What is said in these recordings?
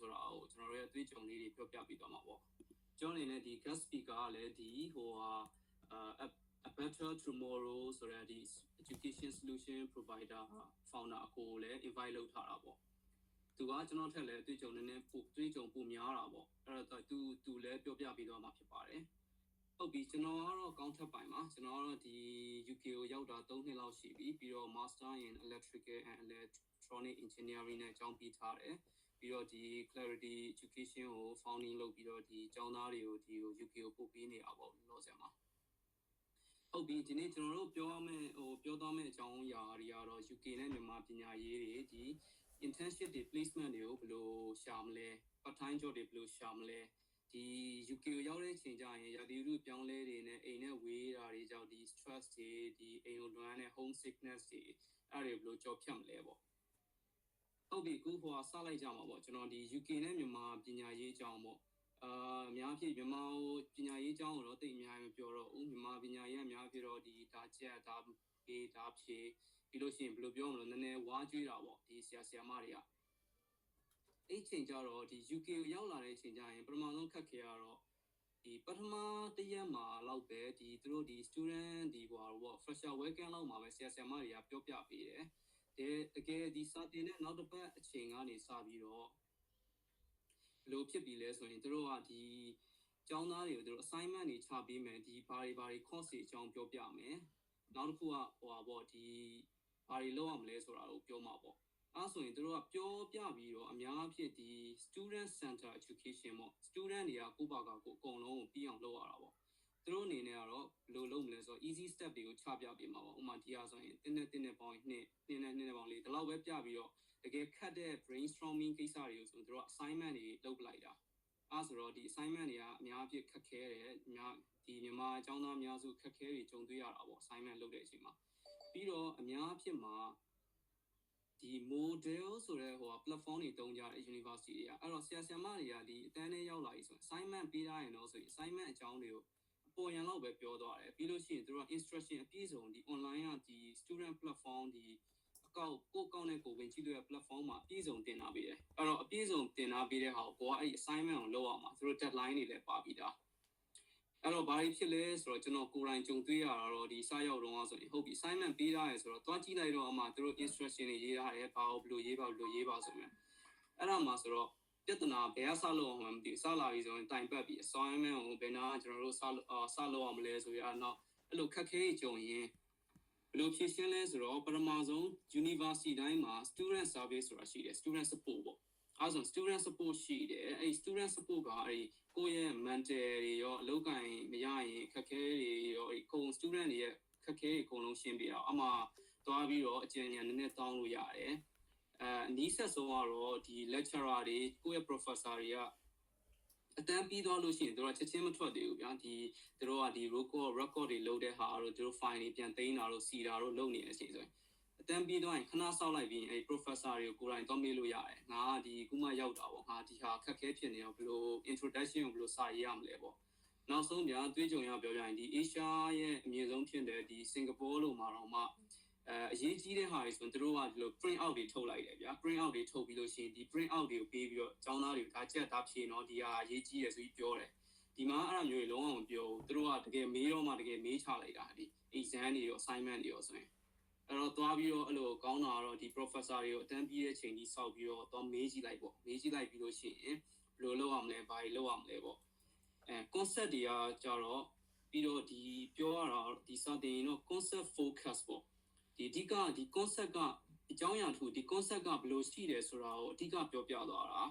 ဆိုတာကိုကျွန်တော်တို့ရဲ့အတွေ့အကြုံလေးတွေပြောပြပေးသွားမှာပေါ့ကျွန်တော်အနေနဲ့ဒီ guest speaker ကလည်းဒီဟိုa better tomorrow ဆိုတဲ့ဒီ education solution provider founder အကိုလည်း invite လုပ်ထားတာပေါ့သူကကျွန်တော်ထက်လည်းအတွေ့အကြုံနည်းနည်းပိုအတွေ့အကြုံပိုများတာပေါ့အဲ့တော့သူလည်းပြောပြပေးသွားမှာဖြစ်ပါတယ်ဟုတ်ပြီကျွန်တော်ကတော့ကောင်းထပ်ပိုင်းပါကျွန်တော်ကတော့ဒီ UK ကိုရောက်တာ3နှစ်လောက်ရှိပြီပြီးတော့ Master in Electrical and Electronic Engineering နဲ့ကျောင်းပြီးထားတယ်ပြီးတော့ဒီ Clarity Education ကို founding လုပ်ပြီးတော့ဒီကျောင်းသားတွေကိုဒီ UK ကိုပို့ပေးနေတာပေါ့လောဆယ်မှာဟုတ်ပြီဒီနေ့ကျွန်တော်တို့ပြောသွားမယ့်အကြောင်းအရာတွေကတော့ UK နဲ့မြန်မာပညာရေးတွေဒီ internship တွေ placement တွေကိုဘယ်လိုရှာမလဲ part time job တွေဘယ်လိုရှာမလဲဒီ UK ကိုရောက်တဲ့အချိန်ကျရင်ရာသီဥတုပြောင်းလဲတွေနဲ့အိမ်နဲ့ဝေးတာတွေကြောင့်ဒီ stress တွေဒီအိမ်ကိုလွမ်းတဲ့ home sickness တွေအဲ့တွေဘယ်လိုကြော်ဖြတ်မလဲပေါ့ဟုတ်ပြီခုစလိုက်ကြမှာပေါ့ကျွန်တော်ဒီ UK နဲ့မြန်မာပညာရေးအကြောင်းပေါ့အများဖြင့်မြန်မာပညာရေးအကြောင်းကိုတော့တိတ်အများကြီးမပြောတော့ဘူးမြန်မာပညာရေးအများဖြစ်တော့ဒီဒါချက်ဒါဖြေပြီးလို့ရှိရင်ဘယ်လိုပြောမလဲနည်းနည်းဝါးကျွေးတာပေါ့ဒီဆရာမတွေကအဲ့ချိန်ကျတော့ဒီ UK ကိုရောက်လာတဲ့အချိန်ကျရင်ပထမဆုံးခက်ခဲရတော့ဒီပထမတစ်ရက်မှာလောက်ပဲဒီသူတို့ဒီ student ဒီပေါ့ fresher welcome လောက်မှာပဲဆရာမတွေကပြောပြပေးတယ်တကယ်ဒီစာတင်တဲ့နောက်တစ်ပတ်အချိန်ကနေစပြီးတော့ဘယ်လိုဖြစ်ပြီလဲဆိုရင်သူတို့ကဒီကျောင်းသားတွေကိုသူတို့ assignment တွေချပေးမယ်ဒီဘာတွေ course တွေအကြောင်းပြောပြမယ်နောက်တစ်ခုကဒီဘာတွေလုပ်ရမလဲဆိုတာကိုပြောမှာပေါ့အဲ့ဆိုရင်သူတို့ကပြောပြပြီးတော့အများအဖြစ်ဒီ student center education ပေါ့ student တွေကကိုယ့်ဘာကိုအကုန်လုံးကိုပြီးအောင်လုပ်ရတာပေါ့သူတို့အနေနဲ့ကတော့ဘယ်လိုလုပ်မလဲဆိုတော့ easy step တွေကိုချပြပေးမှာပေါ့ဥပမာဒီအားဆိုရင်တင်းနဲ့ပေါင်းနှစ်ပေါင်းလေးဒီလောက်ပဲပြပြီးတော့တကယ်ခတ်တဲ့ brainstorming ကိစ္စတွေကိုဆိုရင်သူတို့ assignment တွေလုပ်ပလိုက်တာအဲ့ဆိုတော့ဒီ assignment တွေကအများအဖြစ်ခက်ခဲတယ်ဒီမြန်မာအကြောင်းသားအများစုခက်ခဲတွေကြုံတွေ့ရတာပေါ့ assignment လုပ်တဲ့အချိန်မှာပြီးတော့အများအဖြစ်မှာဒီ model ဆိုတဲ့platform တွေတုံးကြတဲ့ university တွေကအဲ့တော့ဆရာမတွေကဒီအတန်းထဲရောက်လာပြီဆိုရင် assignment ပေးထားရင်တော့ဆိုရင် assignment အကြောင်းတွေကိုအပေါ်ရန်လောက်ပဲပြောသွားတယ်ပြီးလို့ရှိရင်သူတို့က instruction အပြည့်စုံဒီ online ကဒီ student platform ဒီကိုယ့်နဲ့ကိုယ်ဝင်ကြည့်လို့ရ platform မှာအပြည့်စုံတင်ထားပေးတယ်အဲ့တော့အပြည့်စုံတင်ထားပေးတဲ့ဟာကိုအဲ့ assignment ကိုလုပ်အောင်မှာသူတို့ deadline တွေလည်းပါပြီးသားအဲ့တော့ဘာဖြစ်လဲဆိုတော့ကျွန်တော်ကိုယ်တိုင်ကြုံတွေ့ရတာတော့ဒီစရောက်တော့ဆိုရင်ဟုတ်ပြီ assignment ပေးထားရဆိုတော့တွားကြည့်လိုက်တော့အမှသူတို့ instruction တွေရေးထားတယ်ဘာလို့ဘယ်လိုရေးပါဆိုရင်အဲ့ဒါမှဆိုတော့ပြဿနာဘယ်ကစလို့အောင်မသိဘူးစလာပြီဆိုရင်တိုင်ပတ်ပြီး assignment ကိုဘယ်နာကျွန်တော်တို့စလို့အောင်မလဲဆိုရတော့အဲ့လိုခက်ခဲကြုံရင်ဘယ်လိုဖြေရှင်းလဲဆိုတော့ပထမဆုံး university တိုင်းမှာ student service ဆိုတာရှိတယ် student support ပေါ့အဲ့ဆို student support ရှိတယ်အဲ့ student support ကအဲ့ကိုယ့်ရဲ့ mental တွေရောအလုပ်ကိုင်မရရင်ခက်ခဲတွေရောအဲ့ကို student တွေရဲ့ခက်ခဲတွေအကုန်လုံးရှင်းပြအောင်အမှသွားပြီးတော့အကျဉ်းဉာဏ်နည်းနည်းတောင်းလို့ရတယ်နီးစပ်ဆုံးကတော့ဒီ lecturer တွေကိုယ့်ရဲ့ professor တွေကအတန်းပြီးသွားလို့ရှိရင်တို့ကချက်ချင်းမထွက်သေးဘူးဗျာဒီတို့ကဒီ record တွေလုပ်တဲ့ဟာတို့တို့ file တွေပြန်သိမ်းတာတို့စီတာတို့လုပ်နေတဲ့အချိန်ဆိုရင်အတန်းပြီးသွားရင်ခဏစောက်လိုက်ပြီးအဲ့ professor တွေကိုကိုယ်တိုင်သွားမေးလို့ရတယ်ငါကဒီခုမှရောက်တာပေါ့ငါဒီဟာခက်ခဲဖြစ်နေတော့ဘယ်လို introduction ကိုဘယ်လိုစာရေးရမလဲပေါ့နောက်ဆုံးဗျာတွေးကြုံရပြောပြရင်ဒီ Asia ရဲ့အမြင့်ဆုံးဖြစ်တဲ့ဒီ Singapore လို့မှာတော့မှအရေးကြီးတဲ့ဟာတွေဆိုရင်တို့ကဒီလို print out တွေထုတ်လိုက်တယ်ဗျာ print out တွေထုတ်ပြီးလို့ရှိရင်ဒီ print out တွေကိုပေးပြီးတော့ကျောင်းသားတွေကိုဒါချက်ဒါဖြေနော်ဒီဟာအရေးကြီးတယ်ဆိုပြီးပြောတယ်ဒီမှာအဲ့လိုမျိုးတွေလုံးဝမပြောဘူးတို့ကတကယ်မေးတော့မှတကယ်မေးချလိုက်တာဒီ exam တွေရော assignment တွေရောဆိုရင်အဲ့တော့သွားပြီးတော့အဲ့လိုကောင်းတာတော့ဒီ professor တွေကိုအတန်းပြီးတဲ့အချိန်ကြီးစောက်ပြီးတော့သွားမေးကြည့်လိုက်ပေါ့မေးကြည့်လိုက်ပြီးလို့ရှိရင်ဘယ်လိုလုပ်ရမလဲဘာတွေလုပ်ရမလဲပေါ့concept တွေကကြတော့ပြီးတော့ဒီပြောရတာဒီစာသင်ရင်တော့ concept focus ပေါ့ဒီအဓိကဒီ concept ကအကြောင်းအရာတစ်ခုဒီ concept ကဘယ်လိုရှိတယ်ဆိုတာကိုအဓိကပြောပြသွားတာ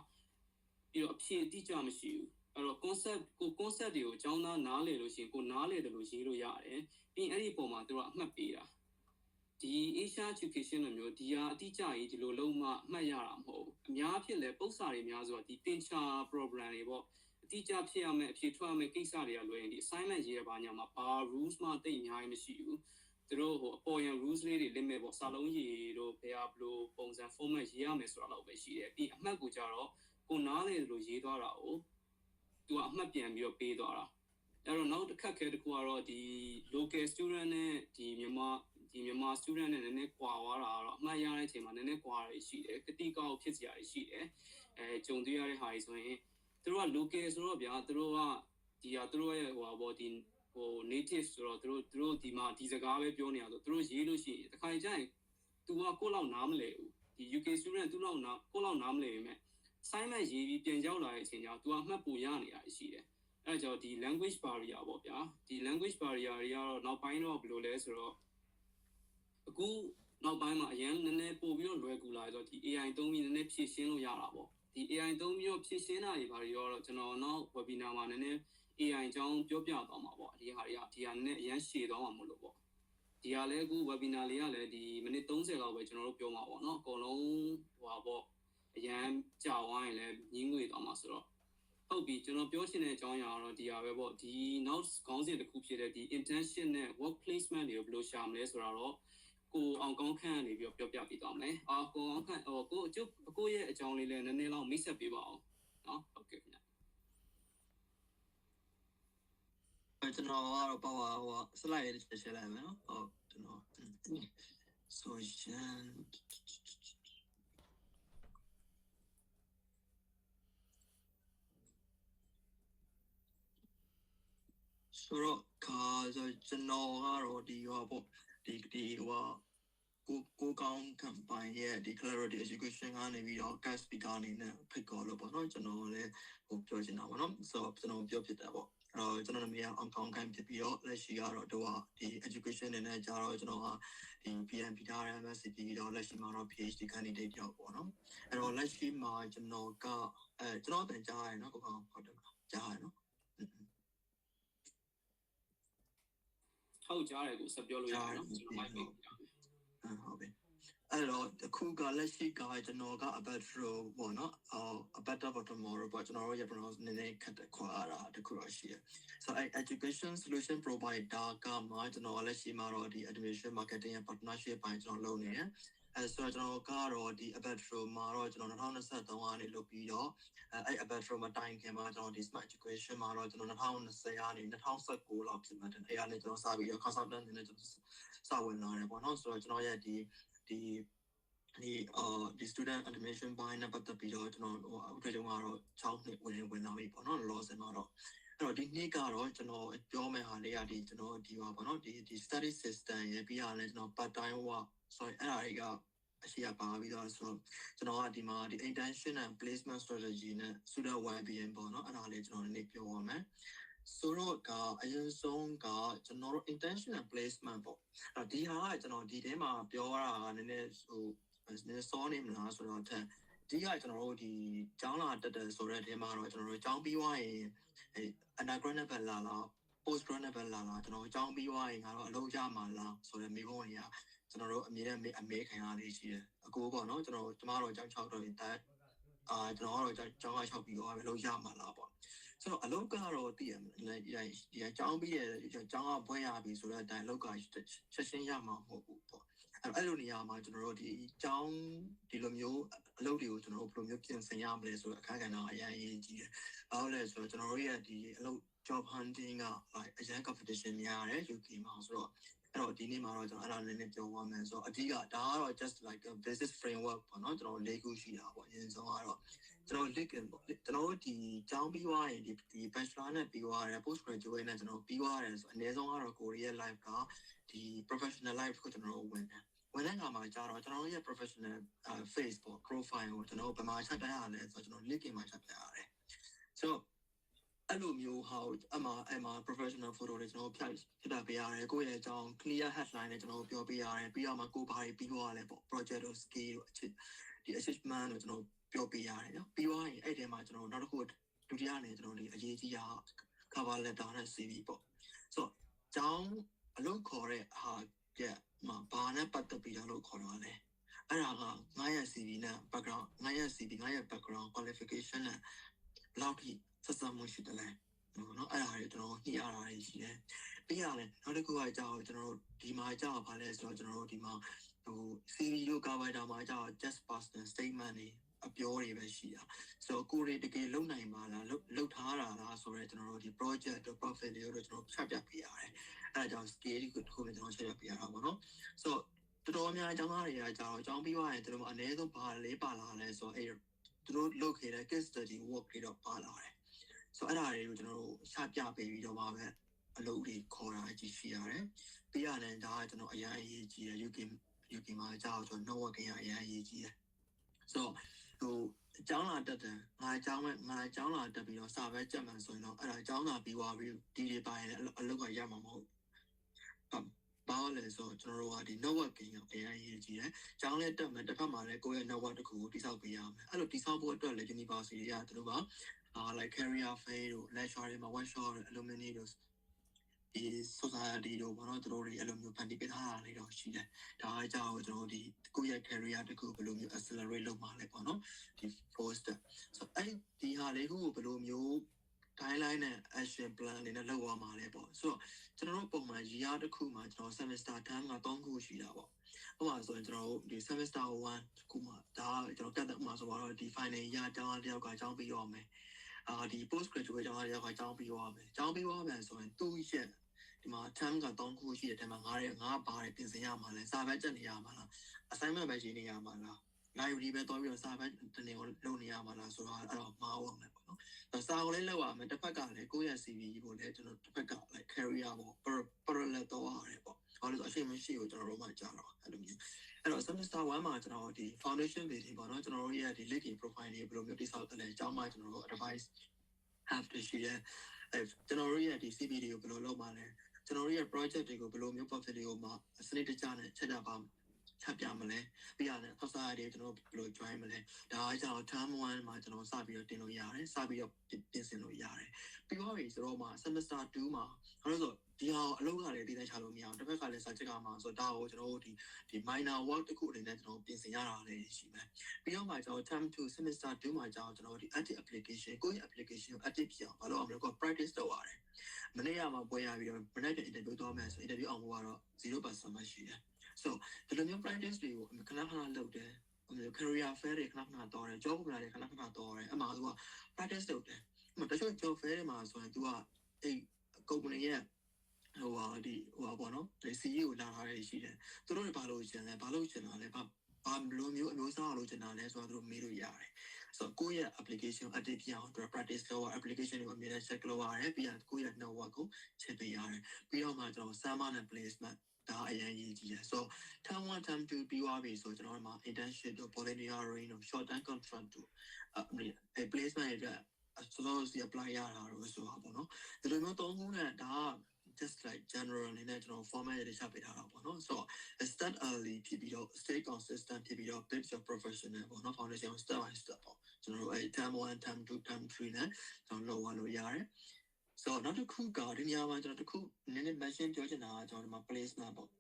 ပြီးတော့အဖြေအတိအကျမရှိဘူးအဲ့တော့ concept တွေကိုအကြောင်းသားနားလည်လို့ရှိရင်ကိုနားလည်တယ်လို့ရေးလို့ရတယ်ပြီးရင်အဲ့ဒီပုံမှာသူကအမှတ်ပေးတာဒီ Asia education လိုမျိုးဒီဟာအတိအကျကြီးဒီလိုလုံးမအမှတ်ရတာမဟုတ်ဘူးအများဖြစ်လဲပု္ပ္ပစာတွေများဆိုတော့ဒီသင်္ချာ program တွေပေါ့အတိအကျဖြစ်ရမယ်အဖြေထွက်ရမယ်ကိစ္စတွေကလွယ်ရင်ဒီ assignment ရေးရပါညာမှာဘာ rules မှတိတ်အများကြီးမရှိဘူးသူတို့အပေါ်ရန် rules လေးတွေ limit ပေါ့စာလုံးရေးတို့ဘယ်ဟာဘလို့ပုံစံ format ရေးရမယ်ဆိုတာတော့ပဲရှိတယ်ပြီးအမှတ်ကိုကြတော့ကိုနားလေလို့ရေးသွားတာကိုသူကအမှတ်ပြန်ပြီးတော့ပေးသွားတာအဲ့တော့နောက်တစ်ခက်ခဲတစ်ခုကတော့ဒီ local student နဲ့ဒီမြန်မာ student နဲ့နည်းနည်းကွာသွားတာကတော့အမှတ်ရတဲ့အချိန်မှာနည်းနည်းကွာရရှိတယ်ကတိကောက်ဖြစ်စရာရှိတယ် ကြုံတွေ့ရတဲ့ဟာတွေဆိုရင်သူတို့က local ဆိုတော့ဗျာသူတို့ကသူတို့ရဲ့native ဆိုတော့သူတို့ဒီမှာဒီစကားပဲပြောနေရဆိုသူတို့ရေးလို့ရှိရင်တစ်ခါကျရင် तू ကကိုယ့်လောက်နားမလဲဘူးဒီ UK student သူ့လောက်နားကိုယ့်လောက်နားမလဲပေမဲ့ assignment ရေးပြီးပြန်ရောက်လာတဲ့အချိန်ကျတော့ तू အမှတ်ပိုရနေတာရှိတယ်အဲ့ကြောင့်ဒီ language barrier ပေါ့ဗျာဒီ language barrier တွေကတော့နောက်ပိုင်းတော့ဘယ်လိုလဲဆိုတော့အခုနောက်ပိုင်းမှာအရင်နည်းနည်းပို့ပြီးတော့လွယ်ကူလာဆိုတော့ဒီ AI သုံးပြီးနည်းနည်းဖြည့်ရှင်းလို့ရတာပေါ့ဒီ AI သုံးပြီးတော့ဖြည့်ရှင်းတာတွေဘာတွေရောတော့ကျွန်တော်နောက် webinar မှာနည်းနည်း AI အကြောင်းပြောပြသွားမှာပေါ့ဒီဟာနည်းနည်းအရင်ရှည်သွားမှာမလို့ပေါ့ဒီဟာလည်းအခု webinar လေးကလည်းဒီမိနစ်30လောက်ပဲကျွန်တော်တို့ပြောမှာပေါ့နော်အကုန်လုံးပေါ့အရင်ကြာသွားရင်လည်းညင်းငွေသွားမှာဆိုတော့ဟုတ်ပြီကျွန်တော်ပြောချင်တဲ့အကြောင်းအရာကတော့ဒီဟာပဲပေါ့ဒီနောက်ခေါင်းစဉ်တစ်ခုဖြစ်တဲ့ဒီ internship နဲ့ work placement တွေကိုဘယ်လိုရှာမလဲဆိုတာတော့ကိုအောင်ကောင်းခန့်ကနေပြီးပြောပြပေးသွားမယ်ကိုအောင်ခန့်ကိုရဲ့အကြောင်းလေးလည်းနည်းနည်းလောက်မိတ်ဆက်ပေးပါအောင်နော်ဟုတ်ကဲ့ခင်ဗျကျွန်တော်ကတော့ပေါ့ slide လေးတစ်ချက်လိုက်မယ်နော်ဟုတ်ကျွန်တော်ဆိုရှင်ဆိုတော့ကျွန်တော်ကတော့ဒီပေါ့ဒီကိုကောင်း campaign ရဲ့ဒီ clarity education ကနေပြီးတော့ guest speaker အနေနဲ့ဖိတ်ခေါ်လို့ပေါ့နော်ကျွန်တော်လည်းပြောချင်တာပေါ့နော်ဆိုတော့ကျွန်တော်ပြောဖြစ်တာပေါ့ကျွန်တော်နာမည်အောင်ကောင်းခိုင်းဖြစ်ပြီးတော့လက်ရှိကတော့ဒီ education အနေနဲ့ကြာတော့ကျွန်တော်ကဒီ PNP ထားတဲ့ MSc ပြီးတော့လက်ရှိမှာတော့ PhD candidate တယောက်ပေါ့နော်အဲ့တော့လက်ရှိမှာကျွန်တော်ကကျွန်တော်တင်ကြားရနော်ကိုကောင်းဟုတ်တယ်ကြားရနော်ဟုတ်ကြားတယ်ကိုဆက်ပြောလို့ရတယ်နော်ကျွန်တော်မိုက်ပေးဟုတ်ပြီအဲ့တော့အခုကလက်ရှိကကျွန်တော်က aboutပေါ့နော်a better for tomorrow ပေါ့ကျွန်တော်တို့ရပနော်နည်းနည်းခက်တဲ့ခွာတာတခုတော့ရှိတယ် so education solution provider ကမှကျွန်တော်လက်ရှိမှာတော့ဒီ administration marketing partnership ပိုင်းကျွန်တော်လုပ်နေတယ်ဆိုတော့ကျွန်တော်ကတော့ဒီ Abatro မှာတော့ကျွန်တော်2023ကနေလုပ်ပြီးတော့အဲ့ Abatro မှာတိုင်ခင်မှာကျွန်တော်ဒီ smart education မှာတော့ကျွန်တော်2020ကနေ2019လောက်ဖြစ်မှတယ်အဲ့ကနေကျွန်တော်စပြီးတော့ consultant အနေနဲ့ကျွန်တော်စဝင်လာတယ်ပေါ့နော်ဆိုတော့ကျွန်တော်ရဲ့ဒီ student animation ဘိုင်းနဲ့ပတ်သက်ပြီးတော့ကျွန်တော်အခုတည်းကတော့6နှစ်ဝင်လာပြီပေါ့နော်လောဆယ်မှာတော့အဲ့တော့ဒီနေ့ကတော့ကျွန်တော်ပြောမယ့်ဟာလေးကဒီကျွန်တော်ဒီပါပေါ့နော်ဒီ study system ရဲ့ပြီးတော့လည်းကျွန်တော် part time work sorry အဲ့ဒါတွေကအရှိရပါပြီးတော့ဆိုတော့ကျွန်တော်ကဒီမှာဒီ internship and placement strategy နဲ့ student well-being ပေါ့နော်အဲ့ဒါလေးကျွန်တော်နေ့ပြောရမယ်ဆိုတော့ကအရင်ဆုံးကကျွန်တော်တို့ internship and placement ပေါ့ဒီဟာကကျွန်တော်ဒီထဲမှာပြောတာကနည်းနည်းစောနေမလားဆိုတော့အဓိကကျွန်တော်တို့ဒီကျောင်းလာတက်တယ်ဆိုတဲ့အထဲမှာတော့ကျွန်တော်တို့ကျောင်းပြီးသွားရင်undergraduate ပဲလာလား postgraduate ပဲလာလားကျွန်တော်ကျောင်းပြီးသွားရင်ကတော့အလုပ်ရမှာလားဆိုတဲ့မိဘတွေကကျွန်တော်တို့အမြဲတမ်းအမဲခံရလေးရှိတယ်အကိုပေါ့နော်ကျမတို့ကျောင်း6တော့တက်ကျွန်တော်ကတော့ကျောင်းက6ပြီးတော့ပဲလုပ်ရမှာလားပေါ့ဆိုတော့အလုပ်ကတော့တည်ရမယ်ဒီကျောင်းပြီးရဲ့ကျောင်းကဘွဲရပြီဆိုတော့အတိုင်းအလုပ်ကချက်ချင်းရမှာမဟုတ်ဘူးပေါ့အဲ့လိုနေရာမှာကျွန်တော်တို့ဒီကျောင်းဒီလိုမျိုးအလုပ်တွေကိုကျွန်တော်တို့ဘယ်လိုမျိုးပြင်ဆင်ရမလဲဆိုတော့အခက်အခဲတော့အရင်ကြီးတယ်ဘာလို့လဲဆိုတော့ကျွန်တော်တို့ရဲ့ဒီအလုပ် job hunting ကအရင် competition များတယ် UK မှာဆိုတော့အဲ့တော့ဒီနေ့မှာတော့ကျွန်တော်အဲ့ဒါနည်းနည်းပြောပါမယ်ဆိုတော့အဓိကဒါကတော့ just like a basic framework ပေါ့နော်ကျွန်တော်၄ခုရှိတာပေါ့အရင်ဆုံးကတော့ကျွန်တော် LinkedIn ပေါ့ကျွန်တော်တို့ဒီကျောင်းပြီးသွားရင်ဒီ bachelor နဲ့ပြီးသွားတယ် post graduate နဲ့ကျွန်တော်ပြီးသွားတယ်ဆိုအနည်းဆုံးကတော့ကိုရီးယား life ကဒီ professional life ကိုကျွန်တော်တို့ဝင်တဲ့ခါမှာကြာတော့ကျွန်တော်တို့ရဲ့ professional face ပေါ့ profile ကိုကျွန်တော်တို့ဘယ်မှာချက်ပြရလဲဆိုတော့ကျွန်တော် LinkedIn မှာချက်ပြရတယ်ဆိုတော့အဲ့လိုမျိုးဟာအမှ professional photo တွေကျွန်တော်ဖြတ်တာပေးရတယ်ကိုယ့်ရဲ့အကြောင်း clear headline နဲ့ကျွန်တော်ပြောပေးရတယ်ပြီးတော့မှကိုဘာတွေပြီးသွားလဲပေါ့ project တို့ skill တို့ဒီ achievement တို့ကျွန်တော်ပြောပေးရတယ်နော်ပြီးသွားရင်အဲ့ဒီမှာကျွန်တော်နောက်တစ်ခုဒုတိယအနေနဲ့ကျွန်တော်ဒီအရေးကြီးတာ cover letter နဲ့ CV ပေါ့ဆိုတော့ကျောင်းအလုပ်ခေါ်တဲ့ဟာကဘာနဲ့ပတ်သက်ပြီးတော့လို့ခေါ်တာလဲအဲ့ဒါကငါရဲ့ CV နဲ့ background ငါရဲ့ CV ငါရဲ့ background qualification နဲ့ဘယ်လောက်ထိဆက်စပ်မှုရှိတယ်လဲနော်အဲ့ဒါတွေကျွန်တော်ညှိရတာရှိတယ်ပြီးရလဲနောက်တစ်ခုကကြောက်ကျွန်တော်တို့ဒီမှာကြောက်ပါလဲဆိုတော့ကျွန်တော်တို့ဒီမှာCV လို့ cover letter မှာကြောက် just personal statement တွေအပြောတွေပဲရှိတာဆိုတော့ကိုရီတကယ်လုံနိုင်ပါလားလုံထားတာလားဆိုတော့ကျွန်တော်တို့ဒီ project တို့ portfolio တို့ကျွန်တော်ဖြတ်ပြပေးရတယ်အဲ့ဒါကြောင့် scale ကိုတစ်ခုနဲ့ကျွန်တော်ချက်ပြပေးရတာပေါ့နော်ဆိုတော့တော်တော်များအကြောင်းသားတွေကကြောင်းပြီးသွားရင်ကျွန်တော်အနည်းဆုံးဘာလေးပါလာလဲဆိုတော့အဲ့ သူတို့လုပ်ခဲ့တဲ့ case study work တွေတော့ပါလာတယ်ဆိုတော့အဲ့ဒါတွေကိုကျွန်တော်တို့ရှာပြပေးပြီးတော့မှပဲအလုပ်တွေခေါ်တာအကြီးရှိရတယ်ပြီးရတယ်ဒါကကျွန်တော်အရင်အရေးကြီးတယ် UK မှာကြောက်ကျွန်တော် networking အရင်အရေးကြီးတယ်ဆိုတော့ဟိုအကြောင်းလာတက်တယ်ငါအကြောင်းလာတက်ပြီးတော့စာပဲကြက်မှန်ဆိုရင်တော့အဲ့ဒါအကြောင်းလာပြီးသွားပြီးဒီတွေပါရင်အလုပ်ကရမှာမဟုတ်ဘာလဲဆိုတော့ကျွန်တော်တို့ကဒီ networking ကိုအရင်ရေးကြည့်တယ်။ကျောင်းလေးတက်မယ်တစ်ဖက်မှာလည်းကိုယ့်ရဲ့ network တစ်ခုကိုတိစောက်ပေးရမယ်။အဲ့လိုတိစောက်ဖို့အတွက်လည်း university တွေကသူတို့ကlike career fair တို့ lecture တွေမှာ workshop တွေ alumni တို့ဒီ society တို့ဘာလို့သူတို့တွေအဲ့လိုမျိုးဖန်တီးပေးထားတာလေးတော့ရှိတယ်။ဒါအကြောင်းကိုကျွန်တော်ဒီကိုယ့်ရဲ့ career တစ်ခုဘယ်လိုမျိုး accelerate လုပ်မှာလဲပေါ့နော်။ဒီ first step ဆိုအဲ့ဒီဟာလေးကိုဘယ်လိုမျိုး guideline နဲ့ action plan တွေနဲ့လုပ်ရမှာလဲပေါ့ဆိုတော့ကျွန်တော်တို့ပုံမှန် year တစ်ခုမှာကျွန်တော် semester term က3ခုရှိတာပေါ့ဥပမာဆိုရင်ကျွန်တော်တို့ဒီ semester 1တစ်ခုမှာဒါကျွန်တော်တက်တဲ့ဥပမာဆိုတော့ဒီ final year ကျောင်းတယောက်ကအကြောင်းပြီးရမယ်ဒီ post graduate ကျောင်းတယောက်ကအကြောင်းပြီးရမယ်ကျောင်းပြီးရမယ်ဆိုရင်သူ့ရဲ့ဒီမှာ term က3ခုရှိတဲ့ထဲမှာငါပါတယ်ပြင်ဆင်ရမှာလဲစာပဲတက်နေရမှာလား assignment ပဲရေးနေရမှာလား library ပဲတော်ပြီးတော့စာပဲတနေကိုလုပ်နေရမှာလားဆိုတော့အဲ့တော့မှားအောင်မယ်ပေါ့နော်။စာကိုလည်းလောက်ရမယ်တစ်ဖက်ကလည်းကိုယ့်ရဲ့ CV ကိုလည်းကျွန်တော်တစ်ဖက်က like career ပေါ့ parallel တော့ရတယ်ပေါ့။ဘာလို့လဲဆိုအချိန်မရှိကိုကျွန်တော်တို့မှကြာတော့အဲ့လိုမျိုး။အဲ့တော့ semester 1မှာကျွန်တော်ဒီ foundation တွေပေါ့နော်ကျွန်တော်တို့ရဲ့ဒီ LinkedIn profile တွေဘယ်လိုမျိုးတိစောက်တယ်လဲအကြောင်းမှကျွန်တော်တို့ advice have တွေရှိတယ်။ကျွန်တော်တို့ရဲ့ဒီ CV တွေကိုဘယ်လိုလုပ်မှာလဲ။ကျွန်တော်တို့ရဲ့ project တွေကိုဘယ်လိုမျိုး portfolio မှာစနစ်တကျနဲ့ချက်တာပါချက်ပြမလဲပြီးရတယ် society ကျွန်တော်ဘယ်လို join မလဲဒါအကြောင်း term 1မှာကျွန်တော်စပြီးတော့တင်လို့ရတယ်စပြီးတော့ပြင်ဆင်လို့ရတယ်ပြီးတော့ပြီဆိုတော့မှ semester 2မှာဘာလို့ဆိုဒီဟာအလုပ်ကလည်းတည်တည်ချလို့မရအောင်တစ်ဖက်ကလည်းစာချက်ကမှာဆိုတော့ဒါကိုကျွန်တော်တို့ဒီ minor work တစ်ခုအနေနဲ့ကျွန်တော်ပြင်ဆင်ရတာလည်းရှိမယ်ပြီးတော့မှကျွန်တော် term 2 semester 2မှာကျွန်တော်ဒီ active application ကိုယ့်ရဲ့ application ကို active ဖြစ်အောင်ဘာလို့အောင်လဲကို practice လုပ်ရတယ်မနေ့ကမှပွဲရပြီးတော့မနေ့က interview တော့မယ်ဆို interview အောင်ဖို့ကတော့ 0% မှရှိတယ်so ဒီလိုမျိုး practice တွေကိုခဏခဏလုပ်တယ်။ career fair တွေခဏခဏတော့တယ် job တွေခဏခဏတော့တယ်။အမှသူက practice လုပ်တယ်။တချို့ job fair တွေမှာဆိုရင် तू ကအဲ့ company ရဲ့ဟိုပေါ့နော်ဒီ CEO လာထားရရှိတယ်။သူတို့တွေဘာလို့ချင်လဲဘာလို့ချင်တာလဲဘာလိုမျိုးအမျိုးအစားလို့ချင်တာလဲဆိုတော့သူတို့မေးလို့ရတယ်။ဆိုတော့ကိုယ့်ရဲ့ application active ဖြစ်အောင် practice လုပ်ရ application တွေကိုအမြဲတမ်း check လုပ်ရတယ်ပြီးရင်ကိုယ့်ရဲ့ network ကို check ပေးရတယ်။ပြီးတော့မှကျွန်တော် summer နဲ့ placementဒါအရင်ရေးကြည့်တယ်ဆိုတော့ term 1 term 2ပြီးသွားပြီဆိုကျွန်တော်တို့မှာ internship တို့ volunteering တို့ short term contract တို့placement တွေအတွက်ဆိုတော့စီ apply ရတာလို့ဆိုတာပေါ့နော်ဒီလိုမျိုးသုံးခုနဲ့ဒါက just like general အနေနဲ့ကျွန်တော် format တွေချပေးထားတာပေါ့နော်ဆိုတော့ start early ဖြစ်ပြီးတော့ stay consistent ဖြစ်ပြီးတော့ build your professional ပေါ့နော် foundation step by step ပေါ့ကျွန်တော်တို့အဲ့ term 1 term 2 term 3နဲ့ကျွန်တော်လုပ်လို့ရတယ်ဆိုတော့နောက်တစ်ခုကဒီနေရာမှာကျွန်တော်တစ်ခုနည်းနည်း mention ပြောချင်တာကကျွန်တော်ဒီမှာ placement ပေါ့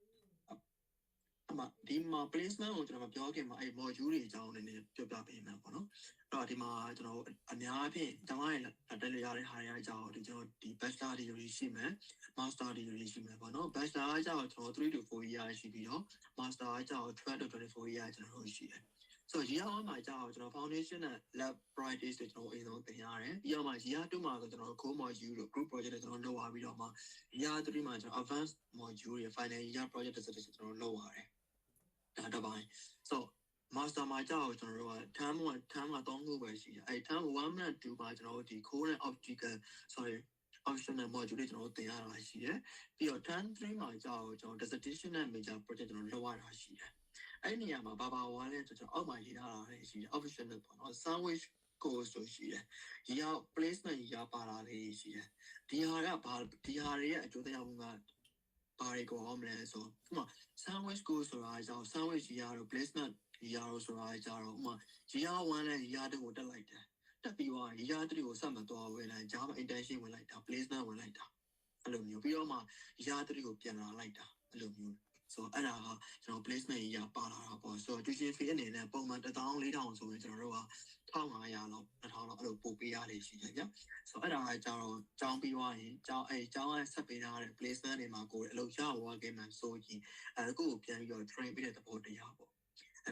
အမှဒီမှာ placement ကိုကျွန်တော်ပြောခင်မှာအဲ့ module တွေအကြောင်းနည်းနည်းပြောပြပေးမယ်ပေါ့နော်အဲ့တော့ဒီမှာကျွန်တော်အများအားဖြင့်ကျောင်းရတက်လို့ရတဲ့ဟာတွေအကြောင်းဒီကျွန်တော်ဒီ bachelor degree ရှိမယ် master degree ရှိမယ်ပေါ့နော် bachelor အကြောင်းကျွန်တော်3 to 4 year ရှိပြီးတော့ master အကြောင်း12 to 24 year ကျွန်တော်ရှိတယ်ဆိုတော့ year 1မှာကြာတော့ကျွန်တော် foundation နဲ့ lab practice တွေကျွန်တော်အရင်ဆုံးသင်ရတယ်ပြီးတော့မှ year 2မှာဆိုကျွန်တော် core module တို့ group project တွေကျွန်တော်လုပ်ရပြီးတော့မှ year 3မှာကျွန်တော် advanced module တွေ final year project တွေကျွန်တော်လုပ်ရတယ်ဒါတစ်ပိုင်း so master မှာကြာတော့ကျွန်တော်တို့က term 1 term က3ခုပဲရှိတယ်အဲ့ term 1နဲ့2မှာကျွန်တော်တို့ဒီ core နဲ့ optical optional module တွေကျွန်တော်တို့သင်ရတာရှိတယ်ပြီးတော့ term 3မှာကြာတော့ကျွန်တော် dissertation နဲ့ major project ကျွန်တော်လုပ်ရတာရှိတယ်အဲ့နေရာမှာဘာဝါလဲဆိုတော့အောက်မှာရေးထားတာလည်းရှိတယ် optional ပေါ့နော် sandwich course ဆိုရှိတယ်ဒီဟာ placement ကြီးပါလာလေးရှိတယ်ဒီဟာတွေရဲ့အကျိုးတရားမှုကဘာတွေကိုအောင်မလဲဆိုဥပမာ sandwich course ဆိုတာကြောင့် sandwich ကြီးရတော့ placement ကြီးရတော့ဆိုတာကြောင့်ဥပမာ year 1နဲ့ year 2ကိုတက်လိုက်တယ်တက်ပြီးတော့ year 3ကိုဆက်မသွားဝင်လိုက် Java internship ဝင်လိုက်တာ placement ဝင်လိုက်တာအဲ့လိုမျိုးပြီးတော့မှ year 3ကိုပြန်လာလိုက်တာအဲ့လိုမျိုးဆိုတော့အဲ့ဒါကကျွန်တော် placement ကြီးရပါလာတာပေါ့ဆိုတော့ tuition fee အနေနဲ့ပုံမှန်14,000ဆိုရင်ကျွန်တော်တို့က1,500လောက်2,000လောက်အဲ့လိုပို့ပေးရလေရှိတယ်ဗျဆိုတော့အဲ့ဒါကကျတော့ကျောင်းပြီးသွားရင်ကျောင်းကဆက်ပေးထားတဲ့ placement တွေမှာကိုယ်အလုပ်ရသွားခဲ့မှဆိုရင်အဲ့ကိုပြန်ပြီးတော့ train ပေးတဲ့သဘောတရားပေါ့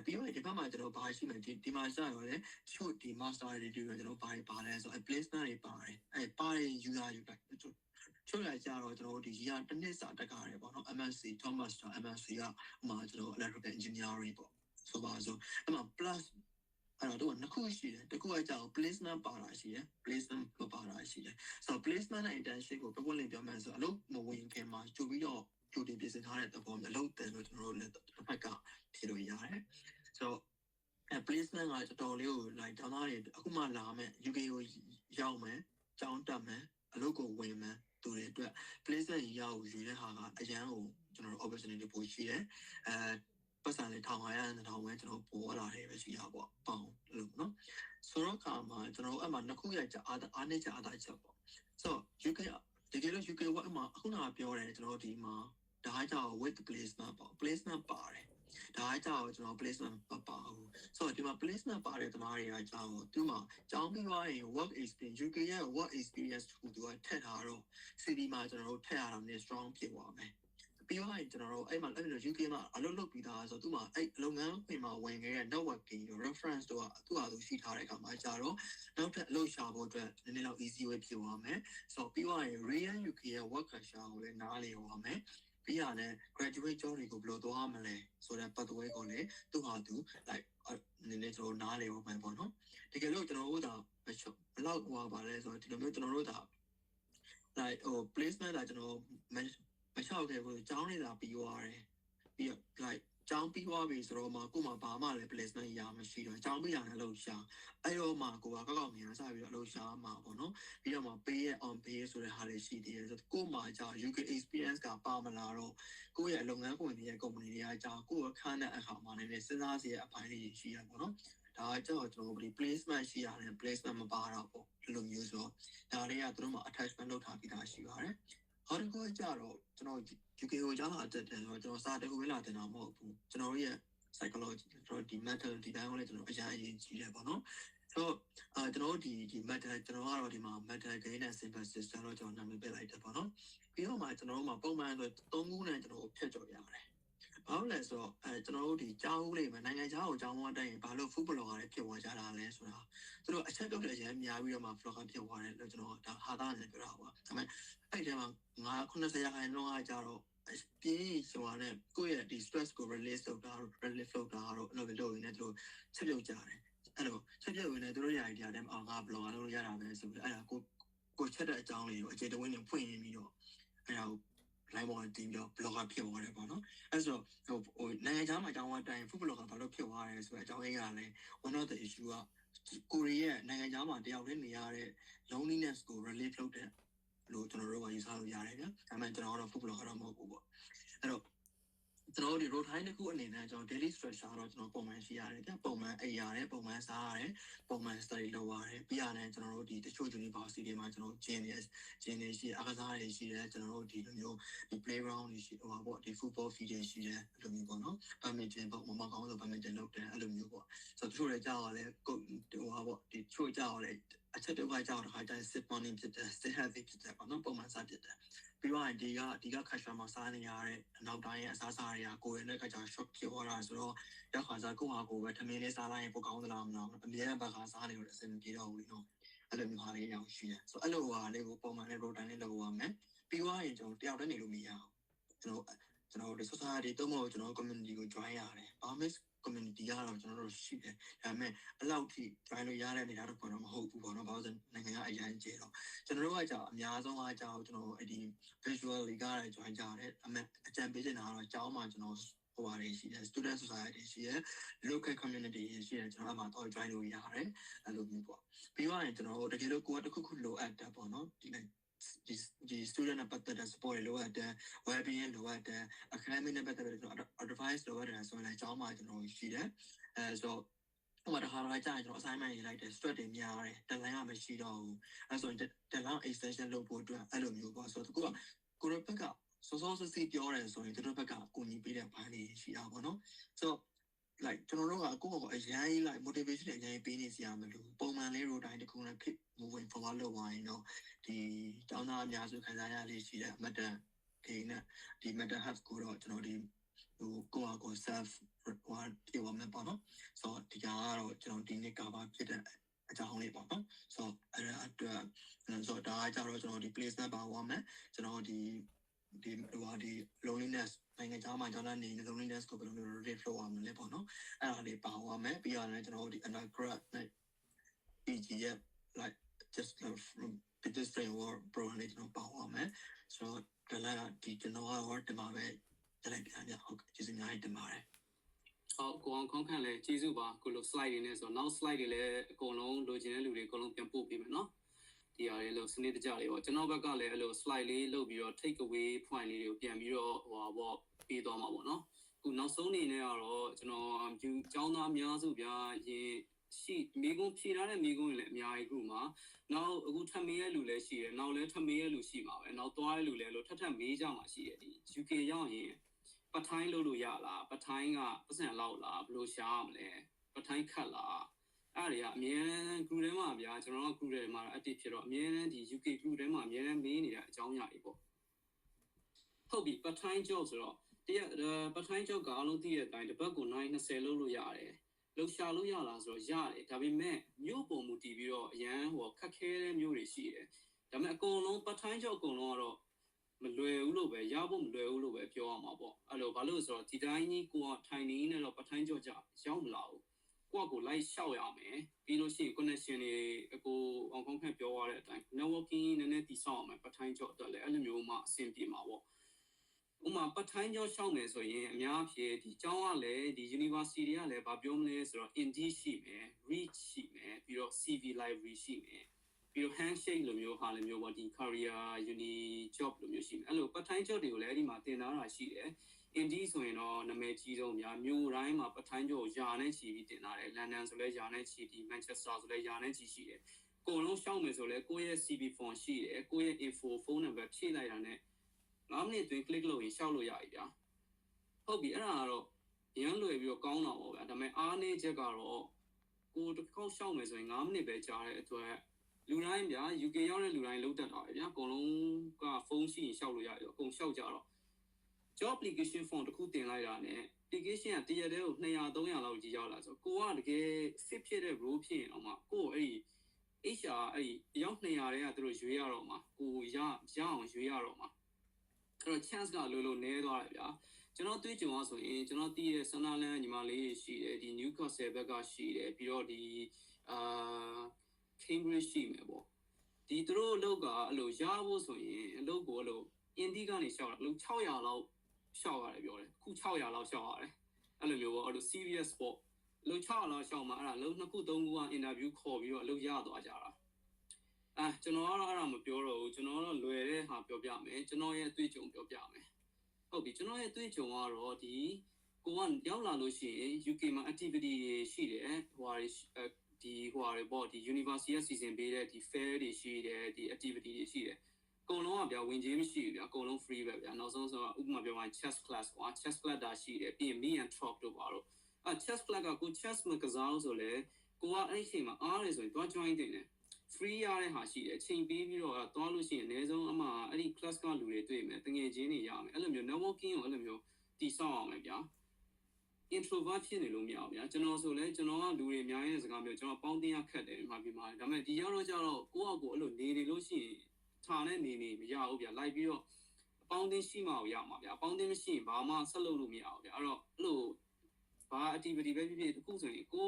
ပြီးတော့ဒီဘက်မှာကျွန်တော်ဘာရှိမလဲဒီမှာစရောလေချို့ဒီ master degree ကိုကျွန်တော်ဘာပါလဲဆိုတော့ placement တွေပါတယ်အဲ့ပါတယ် user ယူလိုက်ချို့ရကြတော့ကျွန်တော်ဒီကြီးကတစ်နှစ်စာတက်ကြရတယ်ပေါ့နော် MSc Thomas MSc ကဥမာကျွန်တော် electrical engineering ပေါ့ဆိုပါဆိုအဲ့မှာ plus အဲ့တော့နှစ်ခုရှိတယ်တစ်ခုကကြောင့် placement ပါတာရှိတယ် placement မပါတာရှိတယ်ဆိုတော့ placement နဲ့ internship ကိုပြပွင့်လင်းပြောမှန်းဆိုအလုပ်မဝင်ခင်မှာကြိုပြီးတော့ကြိုတင်ပြင်ဆင်ထားတဲ့သဘောမျိုးအလုပ်တယ်လို့ကျွန်တော်တို့လည်းတစ်ဖက်ကဖြေလို့ရတယ်ဆိုတော့placement ကတော်တော်လေးကို like တောင်းသားတွေအခုမှလာမယ် UK ကိုရောက်မယ်ကျောင်းတက်မယ်အလုပ်ကိုဝင်မယ်သူတွေအတွက် placement ရောက်ယူတဲ့ဟာကအရန်ကိုကျွန်တော်တို့ opportunity ပိုရှိတယ်ပတ်စံလေး1500 2000ပဲကျွန်တော်ပေါ်လာတယ်ပဲရှိတာပေါ့ပေါင်လို့နော်ဆိုတော့ခါမှာကျွန်တော်တို့အမှနှစ်ခုရဲ့အားနည်းချက်အားသာချက်ပေါ့ဆိုတော့ UK တကယ်လို့ UK ကအမှအခုနကပြောတယ်ကျွန်တော်ဒီမှာဒါကကြောင့် with placement ပေါ့ placement ပါတယ်ဒါကကြောင့်ကျွန်တော် placement မပါဘူးဆိုတော့ဒီမှာ placement ပါတဲ့သမားတွေကကြောင့်သူမှာကျောင်းပြီးသွားရင် work experience UK ရဲ့ work experience ကိုသူကထည့်ထားတော့ CD မှာကျွန်တော်တို့ထည့်ရတာနဲ့ strong ဖြစ်သွားမယ်ပြီးတော့ကျွန်တော်တို့အဲ့မှာအဲ့လို UK မှာအလုပ်လုပ်ပြီးသားဆိုတော့သူ့မှာအဲ့လုပ်ငန်းခွင်မှာဝင်ခဲ့တဲ့ networking reference တို့ကသူ့ဟာသူရှိထားတဲ့အခါမှာကြာတော့နောက်ထပ်အလုပ်ရှာဖို့အတွက်နည်းနည်းတော့ easy way ဖြစ်သွားမယ်ဆိုတော့ပြီးတော့ရင် real UK ရဲ့ work culture ကိုလည်းနားလည်သွားမယ်ပြီးရတယ် graduate ကျောင်းတွေကိုဘယ်လိုသွားမလဲဆိုတဲ့ pathway ကိုလည်းသူ့ဟာသူ like နည်းနည်းကျွန်တော်နားလည်ဖို့မှန်ပေါ့နော်တကယ်လို့ကျွန်တော်တို့ဒါဘယ်လောက်ဟိုပါလဲဆိုတော့ဒီလိုမျိုးကျွန်တော်တို့ဒါ like placement ကကျွန်တော်မလျှောက်ခဲ့ဘူးကျောင်းနေတာပြီးသွားတယ်ပြီးတော့ like ကျောင်းပြီးသွားပြီဆိုတော့မှကို့မှာဘာမှလည်း placement ရမရှိတော့ကျောင်းပြီးရတယ်လို့ရှာအဲ့တော့မှကိုကကောက်ကောက်မြန်စပြီးတော့အလုပ်ရှာမှာပေါ့နော်ပြီးတော့မှ pay on pay ဆိုတဲ့ဟာတွေရှိသေးတယ်ဆိုတော့ကို့မှာကြာ UK experience ကပါမလာတော့ကိုယ့်ရဲ့လုပ်ငန်းခွင်ရဲ့ company တွေကကြာကိုယ့်ခန်းတဲ့အခါမှာလည်းစဉ်းစားစရာအပိုင်းတွေရှိရပေါ့နော်ဒါကကြောင့်ကျွန်တော်ဒီ placement ရှိရတယ် placement မပါတော့ပေါ့ဒီလိုမျိုးဆိုတော့ဒါတွေကသူတို့မှာ attachment လုပ်ထားပြီးသားရှိပါတယ်ဟောဒီကိုကြတော့ကျွန်တော် UK ကိုကြားလာတက်တယ်ဆိုတော့ကျွန်တော်စာတခုပဲလာတင်တာမဟုတ်ဘူးကျွန်တော်ရဲ့ psychology ကျွန်တော်ဒီ mental ဒီတိုင်းကိုလည်းကျွန်တော်အရင်ကြီးတယ်ပေါ့နော်ဆိုတော့ကျွန်တော်ဒီ mental ကျွန်တော်ကတော့ဒီမှာ mental gain and simple system လို့ကျွန်တော်နာမည်ပေးလိုက်တယ်ပေါ့နော်ပြီးတော့မှကျွန်တော်တို့မှာပုံမှန်ဆို3ခုနဲ့ကျွန်တော်ဖြတ်ကျော်ရတယ်ဘာလို့လဲဆိုတော့ကျွန်တော်တို့ဒီကြားဦးလေးမှာနိုင်ငံခြားကိုကျောင်းဝတ်တိုင်းဘာလို့ food blogger တွေဖြစ်သွားကြတာလဲဆိုတာသူတို့အချက်ပြုတ်တဲ့အရင်များပြီးတော့မှ blogger ဖြစ်သွားတယ်လို့ကျွန်တော်ဒါဟာသားနေပြောတာပေါ့ဒါပေမဲ့အဲ့ဒီမှာ90ရာခိုင်နှုန်းကကြတော့ပြင်းဆိုတာနဲ့ကိုယ့်ရဲ့ဒီ stress ကို release လုပ်တာrelief လုပ်တာတော့အဲ့လိုလုပ်နေတယ်သူတို့ချက်ပြုတ်ကြတယ်အဲ့လိုချက်ပြုတ်ဝင်နေသူတို့ຢာကြီးတယ်ငါ blogger လုပ်ရတာပဲဆိုပြီးအဲ့ဒါကိုချက်တဲ့အကြောင်းလေးကိုအခြေတဝင်းနဲ့ဖွင့်ရင်းပြီးတော့အဲ့ဒါကို line ပေါ်တင်ပြီးတော့ blogger ဖြစ်သွားတယ်ပေါ့နော်အဲ့ဆိုဟိုနိုင်ငံခြားမှာအကြောင်းအတိုင်း food blogger ဘာလို့ဖြစ်သွားတယ်ဆိုတဲ့အကြောင်းရင်းကလည်း one of the issue ကကိုရီးယားနိုင်ငံခြားမှာတယောက်တည်းနေရတဲ့ loneliness ကို relief လုပ်တဲ့လို့ကျွန်တော်တို့ကယူဆလို့ရတယ်ဗျာဒါပေမဲ့ကျွန်တော်ကတော့ food blogger တော့မဟုတ်ဘူးပေါ့အဲ့တော့ကျွန်တော်တို့ဒီ routine တစ်ခုအနေနဲ့ကျွန်တော် daily structure တော့ကျွန်တော်ပုံမှန်ရှိရတယ်ဗျပုံမှန်အိပ်ရတယ်ပုံမှန်စားရတယ်ပုံမှန် study လုပ်ရတယ်ပြီးရတယ်ကျွန်တော်တို့ဒီတချို့ university တွေမှာကျွန်တော်ကျင်းနေရှိအားကစားတွေရှိတယ်ကျွန်တော်တို့ဒီလိုမျိုးဒီ playground တွေရှိဟိုပါပေါ့ဒီ football field တွေရှိတယ်အဲ့လိုမျိုးပေါ့နော် badminton ပေါ့မမကောင်းဆို badminton လုပ်တယ်အဲ့လိုမျိုးပေါ့ဆိုတော့တချို့တွေကြောက်ရလဲကိုဟိုပါပေါ့ဒီချို့ကြောက်ရလဲအချက်တော့ကြောက်တော့ခါတိုင်း sit morning ဖြစ်တယ် sit heavy ဖြစ်တယ်ပေါ့နော်ပုံမှန်စားဖြစ်တယ်ပြီးတော့ဒီက culture မှာစားနေရတဲ့အနောက်တိုင်းရဲ့အစားအစာတွေကကိုယ်ရဲ့ကကြောင် shock ဖြစ်သွားတာဆိုတော့ရောက်ခါစားကိုယ့်ဟာကိုယ်ပဲထမင်းလေးစားလိုက်ရင်ပိုကောင်းသလားမလားအမြဲတမ်းဘာခါစားနေလို့အဆင်မပြေတော့ဘူးနော်အဲ့လိုမျိုးဟာလေးရောက်ရှိတယ်ဆိုတော့အဲ့လိုဟာလေးကိုပုံမှန်လေး routine လေးလုပ်ရမယ်ပြီးသွားရင်ကျွန်တော်တယောက်တည်းနေလို့မရအောင်ကျွန်တော်ဒီ society တုံးမလို့ကျွန်တော် community ကို join ရတယ် Burmese community ကတော့ကျွန်တော်တို့ရှိတယ်ဒါပေမဲ့အလောက်ထိ join လို့ရတဲ့နေရာတော့ကတော့မဟုတ်ဘူးပေါ့နော်ဘာလို့လဲနိုင်ငံကအရင်ကျေတော့ကျွန်တော်တို့ကကြာအများဆုံးအားကြောင့်ကျွန်တော်အဲ့ဒီ visual တွေကလည်း join ကြရတယ်အကြံပေးနေတာကတော့ကျောင်းမှာကျွန်တော်ဟိုပါတယ်ရှိတယ် student society ရှိတယ် local community ရှိတယ်ကျွန်တော်အမှတော့ join လို့ရတယ်အဲ့လိုမျိုးပေါ့ပြီးတော့ရင်ကျွန်တော်တို့တကယ်လို့ကိုယ်ကတစ်ခုခုလိုအပ်တယ်ပေါ့နော်ဒီ student နဲ့ပတ်သက်တဲ့ support တွေလိုအပ်တယ် well-being လိုအပ်တယ် academic နဲ့ပတ်သက်တဲ့ကျွန်တော် advice လိုအပ်တယ်ဆိုရင်လည်းကျောင်းမှာကျွန်တော်ရှိတယ်ဆိုတော့ဟိုမှာတခါတော့ကြာရင်ကျွန်တော် assignment ရေးလိုက်တယ် stress တွေများတယ် deadline ကမရှိတော့ဘူးအဲဆိုရင် deadline extension လုပ်ဖို့အတွက်အဲ့လိုမျိုးပေါ့ဆိုတော့ကိုယ့်ဘက်ကစောစောစီပြောတယ်ဆိုရင်တို့ဘက်ကကိုညီပေးတဲ့ဘန်းတွေရှိတာပေါ့နော်ဆိုတော့ like ကျွန်တော်တို့ကကိုယ့်ကိုအရင် like motivation အရင်ပေးနေစရာမလိုပုံမှန်လေး routine တစ်ခုနဲ့ keep moving forward လုပ်သွားရင်တော့ဒီတောင်းသားအများစုခံစားရလေးရှိတဲ့ mental gain နဲ့ဒီ mental health ကိုတော့ကျွန်တော်ဒီဟိုကိုယ့်အကို self reward ပြောမှာပေါ့နော်ဆိုတော့ဒီကတော့ကျွန်တော်ဒီနေ့ကဘာဖြစ်တဲ့အကြောင်းလေးပေါ့နော်ဆိုတော့အဲ့ဒါအတွက်ဆိုတော့ဒါကကြတော့ကျွန်တော်ဒီ placement ပါဝါမယ်ကျွန်တော်ဒီ loneliness နိုင်ငံခြားမှာကျွန်တော်နေ loneliness ကိုဘယ်လိုမျိုး rate လုပ်ရမလဲပေါ့နော်အဲ့ဒါလေးပါဝါမယ်ပြီးရတယ်ကျွန်တော်ဒီ undergrad နဲ့ PG ရဲ့ like just this framework program လေးကျွန်တော်ပါဝါမယ်ဆိုတော့ဒါလည်းဒီကျွန်တော်ကတော့ဒီမှာပဲတက်လိုက်ပြန်ပြဟုတ်ကဲ့ကျေးဇူးများတင်ပါတယ် ဟုတ်ကိုအောင်ခေါင်းခန့်လဲကျေးဇူးပါကိုလို slide တွေနဲ့ဆိုတော့နောက် slide တွေလည်းအကုန်လုံးလိုချင်တဲ့လူတွေအကုန်လုံးပြန်ပို့ပေးမယ်နော်ဒီဟာလေးလို့စနစ်တကျလေးပေါ့ကျွန်တော်ဘက်ကလည်းအဲ့လို slide လေးလုပ်ပြီးတော့ take away point လေးတွေကိုပြန်ပြီးတော့ဟိုပါပေါ့ပေးသွားမှာပေါ့နော်ခုနောက်ဆုံးအနေနဲ့ကတော့ကျွန်တော်ကျောင်းသားအများစုဗျာရင်ရှိမိကုန်းဖြေထားတဲ့မိကုန်းတွေလည်းအများကြီးခုမှာနောက်အခုထပ်မေးတဲ့လူလည်းရှိတယ်နောက်လည်းထပ်မေးတဲ့လူရှိမှာပဲနောက်သွားတဲ့လူလည်းလို့ထပ်မေးကြမှာရှိတယ်ဒီ UK ရောက်ရင်ပထိုင်းလုပ်လို့ရလားပထိုင်းကပတ်စံလောက်လားဘယ်လိုရှာရမလဲပထိုင်းခတ်လားအဲ့တွေကအမြဲတမ်း group ထဲမှာဗျာကျွန်တော်တို့ group ထဲမှာ active ဖြစ်တော့အမြဲတမ်းဒီ UK group ထဲမှာအမြဲတမ်းမေးနေတဲ့အကြောင်းအရာတွေပေါ့ဟုတ်ပြီပထိုင်း job ဆိုတော့ပထိုင်း job ကအလုံးသိတဲ့အတိုင်းတစ်ပတ်ကို9 20လုပ်လို့ရတယ်လှူရှာလို့ရလားဆိုတော့ရတယ်ဒါပေမဲ့မြို့ပုံမူတည်ပြီးတော့အရန်ဟိုခက်ခဲတဲ့မြို့တွေရှိတယ်ဒါပေမဲ့အကုန်လုံးပထိုင်း job အကုန်လုံးကတော့မလွယ်ဘူးလို့ပဲရဖို့မလွယ်ဘူးလို့ပဲပြောရမှာပေါ့အဲ့လိုဘာလို့ဆိုတော့ဒီတိုင်းကြီးကိုကထိုင်နေနေတော့ပထိုင်း job ကြရောက်မလာဘူးကိုလိုက်လျှောက်ရမယ်ပြီးလို့ရှိရင် connection တွေအကိုအောင်ကောင်းခန့်ပြောရတဲ့အတိုင်း networking နည်းနည်းတည်ဆောက်အောင်မယ်ပထိုင်း job အတွက်လည်းအဲ့လိုမျိုးမှအဆင်ပြေမှာပေါ့ဥမာပထိုင်း job ရှောက်မယ်ဆိုရင်အများအဖြစ်ဒီကျောင်းကလည်းဒီ university တွေကလည်းဗာပြောမလဲဆိုတော့ Indeed ရှိမယ် Reach ရှိမယ်ပြီးတော့ CV library ရှိမယ်ပြီးတော့ handshake လိုမျိုးဟာလိုမျိုးပေါ့ဒီ career uni job လိုမျိုးရှိမယ်အဲ့လိုပထိုင်း job တွေကိုလည်းအဲ့ဒီမှာတင်ထားတာရှိတယ်Indeed ဆိုရင်တော့နာမည်ကြီးဆုံးများမြို့တိုင်းမှာပထိုင်း job ယာနဲ့ချီပြီးတင်ထားတယ် London ဆိုလဲယာနဲ့ချီဒီ Manchester ဆိုလဲယာနဲ့ချီရှိတယ်ကိုယ်လုံးရှောက်မယ်ဆိုလဲကိုယ့်ရဲ့ CV form ရှိတယ်ကိုယ့်ရဲ့ info phone number ဖြည့်လိုက်တာနဲ့9မိနစ်တွင် click လုပ်ရင်ရှောက်လို့ရပြီဗျာဟုတ်ပြီအဲ့ဒါကတော့ရမ်းလွယ်ပြီးတော့ကောင်းတာပေါ့ဗျာဒါပေမဲ့အားနည်းချက်ကတော့ကိုတစ်ခေါက်ရှောက်မယ်ဆိုရင်9မိနစ်ပဲကြာတဲ့အတွက်လူတိုင်းဗျာ UK ရောက်တဲ့လူတိုင်းလုံးတက်တာပဲဗျာအကုန်လုံးကဖုန်းရှိရင်ရှောက်လို့ရတယ်အကုန်ရှောက်ကြတော့ job application form တစ်ခုတင်လိုက်တာနဲ့ application ကတရက်တည်းကို200 300လောက်ကြီးရောက်လာဆိုကိုကတကယ် fit ဖြစ်တဲ့ role ဖြစ်ရင်တော့မှကိုအဲ့ဒီ HR အဲ့ဒီအယောက်200တဲ့ကသူတို့ရွေးရတော့မှာကိုရအောင်ရွေးရတော့မှာအဲ့တော့ chance ကလိုနည်းသွားတယ်ဗျာကျွန်တော်တွေးကြုံရဆိုရင်ကျွန်တော်တည်တဲ့ Sunderland ညီမလေးရှိတယ်ဒီ Newcastle ဘက်ကရှိတယ်ပြီးတော့ဒီCambridge ရှိမယ်ပေါ့ဒီသူတို့အလုပ်ကအဲ့လိုရဖို့ဆိုရင်အလုပ်ကိုအဲ့လို Indeed ကနေရှောက်တာအလုပ်600လောက်ရှောက်ရတယ်ပြောတယ်ခု600လောက်ရှောက်ရတယ်အဲ့လိုမျိုးပေါ့အဲ့လို serious ပေါ့အလုပ်600လောက်ရှောက်မှာအဲ့ဒါအလုပ်2ခု3ခုက interview ခေါ်ပြီးတော့အလုပ်ရသွားကြတာကျွန်တော်ကတော့အဲ့ဒါမပြောတော့ဘူးကျွန်တော်ကတော့လွယ်တဲ့ဟာပြောပြမယ်ကျွန်တော်ရဲ့အတွေ့အကြုံပြောပြမယ်ဟုတ်ပြီကျွန်တော်ရဲ့အတွေ့အကြုံကတော့ဒီကိုကရောက်လာလို့ရှိရင် UK မှာ activity တွေရှိတယ်ဟိုဟာဒီဟိုဟာတွေပေါ့ဒီ university ရဲ့စီစဉ်ပေးတဲ့ဒီ fair တွေရှိတယ်ဒီ activity တွေရှိတယ်အကုန်လုံးကဗျာဝင်ကြီးမရှိဘူးဗျာအကုန်လုံး free ပဲဗျာနောက်ဆုံးဆိုတော့ဥပမာပြောရရင် chess class ကွာ chess class တာရှိတယ်ပြီးရင် me and talk တို့ပါတော့chess class ကကို chess မကစားလို့ဆိုလဲကိုကအဲ့ဒီအချိန်မှာအားတယ်ဆိုရင်တွား join တင်တယ် free ရတဲ့ဟာရှိတယ်အချိန်ပေးပြီးတော့တွားလို့ရှိရင်အနည်းဆုံးအမှအဲ့ဒီ class ကလူတွေတွေ့မယ်တငယ်ချင်းတွေရမယ်အဲ့လိုမျိုး networking ကိုအဲ့လိုမျိုးတည်ဆောက်အောင်မယ်ဗျာ introvert ဖြစ်နေလို့မရအောင်ဗျာကျွန်တော်ဆိုလဲကျွန်တော်ကလူတွေအများကြီးတဲ့စကားမျိုးကျွန်တော်ပေါင်းတင်ရခက်တယ်မှာပြီးမှာဒါပေမဲ့ဒီရောက်တော့ကျတော့ကိုယ့်အကိုအဲ့လိုနေလို့ရှိရင်ထားနဲ့နေမရဘူးဗျာလိုက်ပြီးတော့အပေါင်းတင်ရှိမှရမှာဗျာအပေါင်းတင်မရှိရင်ဘာမှဆက်လုပ်လို့မရဘူးဗျာအဲ့တော့အဲ့လိုဘာ activity ပဲဖြစ်ဖြစ်တစ်ခုဆိုရင်ကို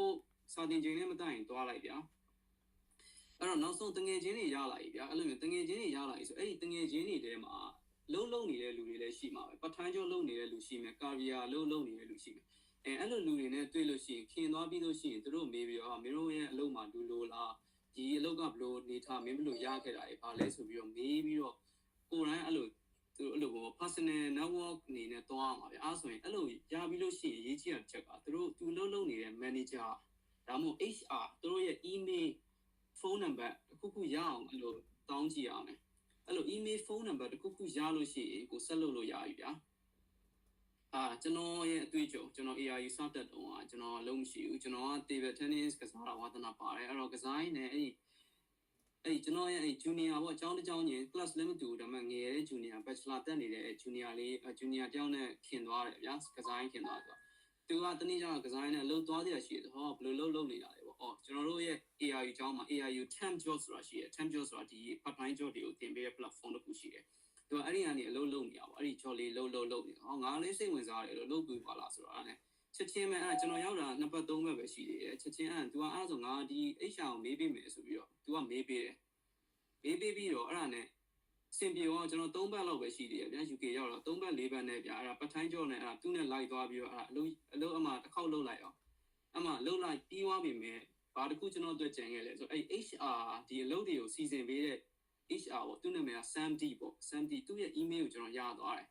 စာတင်ချိန်နဲ့မတိုင်ရင်တွားလိုက်ဗျာအဲ့တော့နောက်ဆုံးတငယ်ချင်းတွေရလာပြီဗျာအဲ့လိုမျိုးတငယ်ချင်းတွေရလာပြီဆိုအဲ့ဒီတငယ်ချင်းတွေထဲမှာလုံးနေတဲ့လူတွေလည်းရှိမှာပဲပထိုင်းကျော်လုံးနေတဲ့လူရှိမယ်ကာရီယာလုံးနေတဲ့လူရှိမယ်အဲ့လိုလူတွေနဲ့တွေ့လို့ရှိရင်ခင်သွားပြီးလို့ရှိရင်တို့မေးပြီးတော့မင်းတို့ရဲ့အလုပ်မှာလူလိုလားဒီအလုပ်ကဘလို့နေထားမင်းဘလို့ရခဲ့တာလေဘာလဲဆိုပြီးတော့မေးပြီးတော့ကိုယ်တိုင်အဲ့လိုသူအဲ့လိုပေါ့ personal network အနေနဲ့တွားမှာဗျအဲ့ဆိုရင်အဲ့လိုရပြီးလို့ရှိရင်ရေးကြည့်တဲ့ချက်ကသူလုံးနေတဲ့ manager ဒါမှမဟုတ် HR တို့ရဲ့ email phone number တစ်ခုရအောင်အဲ့လိုတောင်းကြည့်ရမယ်အဲ့လို email phone number တစ်ခုရလို့ရှိရင်ကိုဆက်လုပ်လို့ရပြီဗျာကျွန်တော်ရဲ့အတွေ့အကြုံကျွန်တော် ARU စတက်တုန်းကကျွန်တော်အလုပ်မရှိဘူးကျွန်တော်က table tennis ကစားတာဝါသနာပါတယ်အဲ့တော့ကစားရင်းနဲ့အဲ့ကျွန်တော်ရဲ့အဲ့ junior ပေါ့အကြောင်းတစ်ကြောင်းချင်း class လည်းမတူဘူးဒါပေမဲ့ငယ်တဲ့ junior bachelor တက်နေတဲ့ junior လေး junior တယောက်နဲ့ခင်သွားတယ်ဗျာကစားရင်းခင်သွားဆိုသူကတနေ့ကျကစားရင်းနဲ့အလုပ်သွားသေးရှိတယ်ဟောဘယ်လိုလုပ်နေတာလဲပေါ့ကျွန်တော်တို့ရဲ့ ARU အကြောင်းမှာ ARU temp job ဆိုတာရှိတယ် temp job ဆိုတာဒီ part time job တွေကိုတင်ပေးတဲ့ platform တစ်ခုရှိတယ် သူကအဲ့ဒီကနေအလုပ်လုပ်နေရပါအဲ့ဒီ job လေးလုပ်နေဟောငါလေးစိတ်ဝင်စားတယ်လို့လုပ်ပြီးပါလားဆိုတော့အဲ့ဒါနဲ့ချက်ချင်းပဲအဲ့ကျွန်တော်ရောက်တာ2ပတ်3ပတ်ပဲရှိသေးတယ်ချက်ချင်းအဲ့ तू အဲ့ဆိုငါဒီ HR ကိုမေးပေးမယ်ဆိုပြီးတော့ तू ကမေးပေးတယ်မေးပေးပြီးတော့အဲ့ဒါနဲ့စင်ပြေတော့ကျွန်တော်3ပတ်လောက်ပဲရှိသေးတယ်ဗျာ UK ရောက်တော့3ပတ်4ပတ်နဲ့ဗျာအဲ့ဒါပတ်ထိုင်းကြောနဲ့အဲ့ဒါသူ့နဲ့လိုက်သွားပြီးတော့အဲ့အလုပ်အမှတစ်ခေါက်လုပ်လိုက်အောင်အမှလုပ်လိုက်ပြီးသွားပြီမဲ့ဘာတစ်ခုကျွန်တော်တွေ့ကြံခဲ့လဲဆိုအဲ့ HR ဒီအလုပ်တွေကိုစီစဉ်ပေးတဲ့ HR ပေါ့သူ့နာမည်က Sam D ပေါ့ Sam D သူ့ရဲ့ email ကိုကျွန်တော်ရသွားတယ်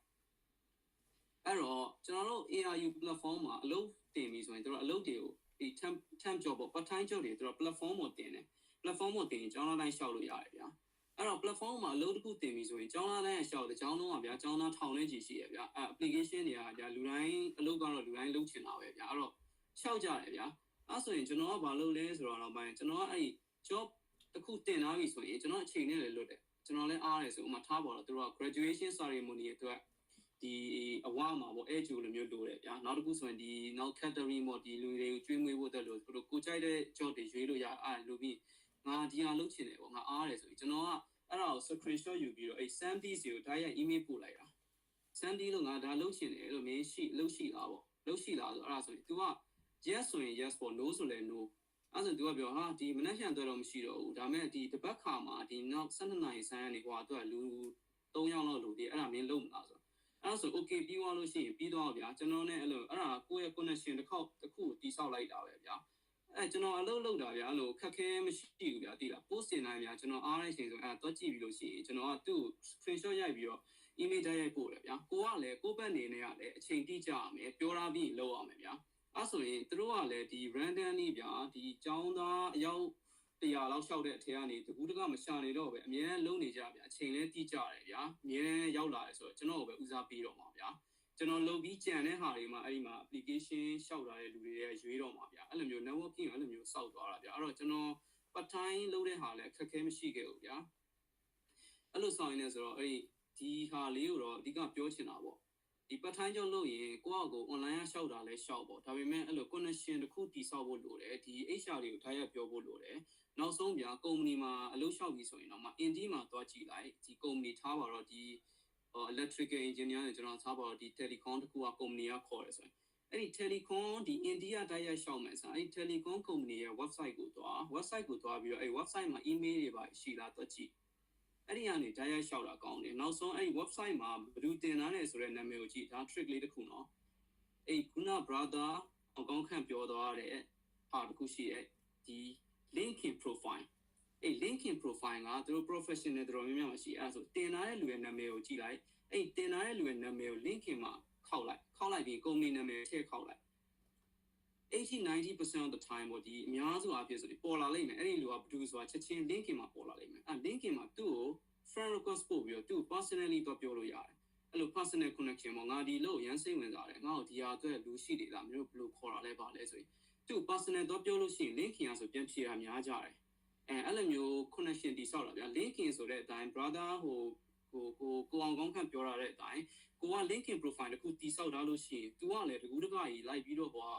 အဲ့တော့ကျွန်တော်တို့ ARU platform မှာအလုပ်တင်ပြီဆိုရင်တို့အလုပ်တွေကိုဒီ temp job ပေါ့ part time job တွေတို့ platform ပေါ်တင်တယ် platform ပေါ်တင်ရင်ကျောင်းသားတိုင်းရှောက်လို့ရတယ်ဗျာအဲ့တော့ platform မှာအလုပ်တစ်ခုတင်ပြီဆိုရင်ကျောင်းသားတိုင်းရှောက်တယ်ကျောင်းလုံးကဗျာကျောင်းသားထောင်နဲ့ကြီးရှိရဗျာအဲ့ application တွေကဗျာလူတိုင်းအလုပ်ကတော့လူတိုင်းလုပ်ချင်တာပဲဗျာအဲ့တော့ရှောက်ကြတယ်ဗျာအဲ့ဆိုရင်ကျွန်တော်ကဘာလုပ်လဲဆိုတော့တော့ပိုင်းကျွန်တော်ကအဲ့ job တစ်ခုတင်ထားပြီဆိုရင်ကျွန်တော်အချိန်နဲ့လည်းလွတ်တယ်ကျွန်တော်လည်းအားရတယ်ဆိုဥမာထားပါတော့သူတို့က graduation ceremony အတွက်ဒီအဝါမှာပေါ့အဲ့ကျူလိုမျိုးလိုတယ်ဗျာနောက်တစ်ခုဆိုရင်ဒီနောက် catering ပေါ့ဒီလူတွေကိုကျွေးမွေးဖို့တက်လို့သူတို့ကိုကြိုက်တဲ့ job တွေရွေးလို့ရအဲ့လိုပြီးငါဒီဟာလုပ်ချင်တယ်ပေါ့ငါအားရတယ်ဆိုရင်ကျွန်တော်ကအဲ့ဒါကို screenshot ယူပြီးတော့အဲ့ Sandy စီကိုတိုက်ရိုက် email ပို့လိုက်တာ Sandy လို့ငါဒါလုပ်ချင်တယ်လို့မင်းရှိလုပ်ရှိလားပေါ့လုပ်ရှိလားဆိုအဲ့ဒါဆိုရင် तू က yes ဆိုရင် yes ပေါ့ no ဆိုလည်း no အဲ့ဆို तू ကပြောဟာဒီမနှက်ဖြန်တော့မရှိတော့ဘူးဒါမဲ့ဒီတစ်ပတ်ခါမှာဒီနောက်12နာရီဆိုင်ကနေကွာ तू ကလူ3ယောက်လောက်လို့ဒီအဲ့ဒါမင်းလုပ်မလားဆိုအဲ့ဆို okay ပြီးသွားလို့ရှိရင်ပြီးသွားဗျာကျွန်တော်နဲ့အဲ့လိုအဲ့ဒါကိုယ့်ရဲ့ connection တစ်ခုတိဆောက်လိုက်တာပဲဗျာအဲ့ကျွန်တော်အလုပ်လုပ်တာဗျာအဲ့လိုခက်ခဲမရှိဘူးဗျာတိလား post တင်တိုင်းဗျာကျွန်တော်အားရတဲ့အချိန်ဆိုအဲ့တော့ကြည့်ပြီးလို့ရှိရင်ကျွန်တော်ကသူ့ screenshot ရိုက်ပြီးတော့ email တိုက်ရိုက်ပို့တယ်ဗျာကိုကလည်းကိုယ့်ဘက်နေနဲ့ကလည်းအချိန်တိကျရမယ်ပြောထားပြီးလုပ်ရမယ်ဗျာအဲ့ဆိုရင်သူတို့ကလည်းဒီ randomly ဗျာဒီចောင်းသားအယောက်100လောက်ရှောက်တဲ့အထက်ကနေတကူးတကမရှာနေတော့ပဲအများနဲ့လုံနေကြဗျာအချိန်လည်းတိကျတယ်ဗျာအများနဲ့ရောက်လာတယ်ဆိုတော့ကျွန်တော်ကိုပဲဦးစားပေးတော့မှာဗျာကျွန်တော်လုပ်ပြီးကြံတဲ့ဟာတွေမှာအဲ့ဒီမှာ application ရှောက်လာတဲ့လူတွေရဲ့ရွေးတော့မှာဗျာအဲ့လိုမျိုး networking အဲ့လိုမျိုးစောက်သွားတာဗျာအဲ့တော့ကျွန်တော် part time လုပ်တဲ့ဟာလည်းအခက်အခဲမရှိခဲ့ဘူးဗျာအဲ့လိုဆောင်ရင်းနေဆိုတော့အဲ့ဒီဟာလေးကိုတော့အဓိကပြောချင်တာပေါ့ဒီ part time job လုပ်ရင်ကိုယ့်အကို online ကရှောက်တာလဲရှောက်ပေါ့ဒါပေမဲ့အဲ့လို connection တစ်ခုတည်ဆောက်ဖို့လိုတယ်ဒီ HR တွေကိုထားရပြောဖို့လိုတယ်နောက်ဆုံးဗျာ company မှာအလုပ်ရှောက်ပြီးဆိုရင်တော့မှ Indeed မှာတွားကြည့်လိုက်ဒီ company ထားပါတော့ဒီ electrical engineer နဲ့ကျွန်တော်ထားပါတော့ဒီ telecom တခုက company ကခေါ်တယ်ဆိုရင်အဲ့ဒီ telecom ဒီ India တိုက်ရိုက်ရှောက်မယ်ဆိုအဲ့ဒီ telecom company ရဲ့ website ကိုတွားပြီးတော့အဲ့ website မှာ email တွေပါရှိလားတွားကြည့်အဲ့ဒီကနေတိုက်ရိုက်ရှောက်တာကောင်းတယ်နောက်ဆုံးအဲ့ဒီ website မှာဘယ်သူတင်ထားလဲဆိုတဲ့နာမည်ကိုကြည့်ဒါ trick လေးတစ်ခုနော်အဲ့ခုန brother အကောင့်ခန့်ပြောသွားတဲ့ဟာတစ်ခုရှိရဲ့ဒီ LinkedIn profile အဲ့ LinkedIn profile ကသူတို့ professional တော်တော်များများရှိအဲ့ဒါဆိုတင်ထားတဲ့လူရဲ့နာမည်ကိုကြည့်လိုက်အဲ့တင်ထားတဲ့လူရဲ့နာမည်ကို LinkedIn မှာခောက်လိုက်ပြီး company နာမည်ထည့်ခောက်လိုက် 80-90% of the time ပေါ့ဒီအများစုအဖြစ်ဆိုဒီပေါ်လာလိမ့်မယ်အဲ့ဒီလူကဘယ်သူဆိုတာချက်ချင်း LinkedIn မှာပေါ်လာလိမ့်မယ်အဲ့ LinkedIn မှာသူ့ကို friend request ပို့ပြီးတော့သူ့ personally တော့ပြောလို့ရတယ်အဲ့လို personal connection ပေါ့ငါဒီလို့ရန်စိတ်ဝင်စားတယ်ငါ့ကိုဒီဟာအတွက်လူရှိတယ်လားမျိုးဘယ်လိုခေါ်တာလဲပါလဲဆိုရင်သူ့ personal တော့ပြောလို့ရှိရင် LinkedIn ကဆိုပြန်ဖြေတာများကြတယ်အဲ့လိုမျိုး connection တိဆောက်တာဗျာ LinkedIn ဆိုတဲ့အတိုင်း brother ကိုအောင်ကောင်းခန့်ပြောရတဲ့အတိုင်းကိုက LinkedIn profile တခုတိဆောက်ထားလို့ရှိရင် तू ကလည်းတကူးတကကြီးလိုက်ပြီးတော့ကွာ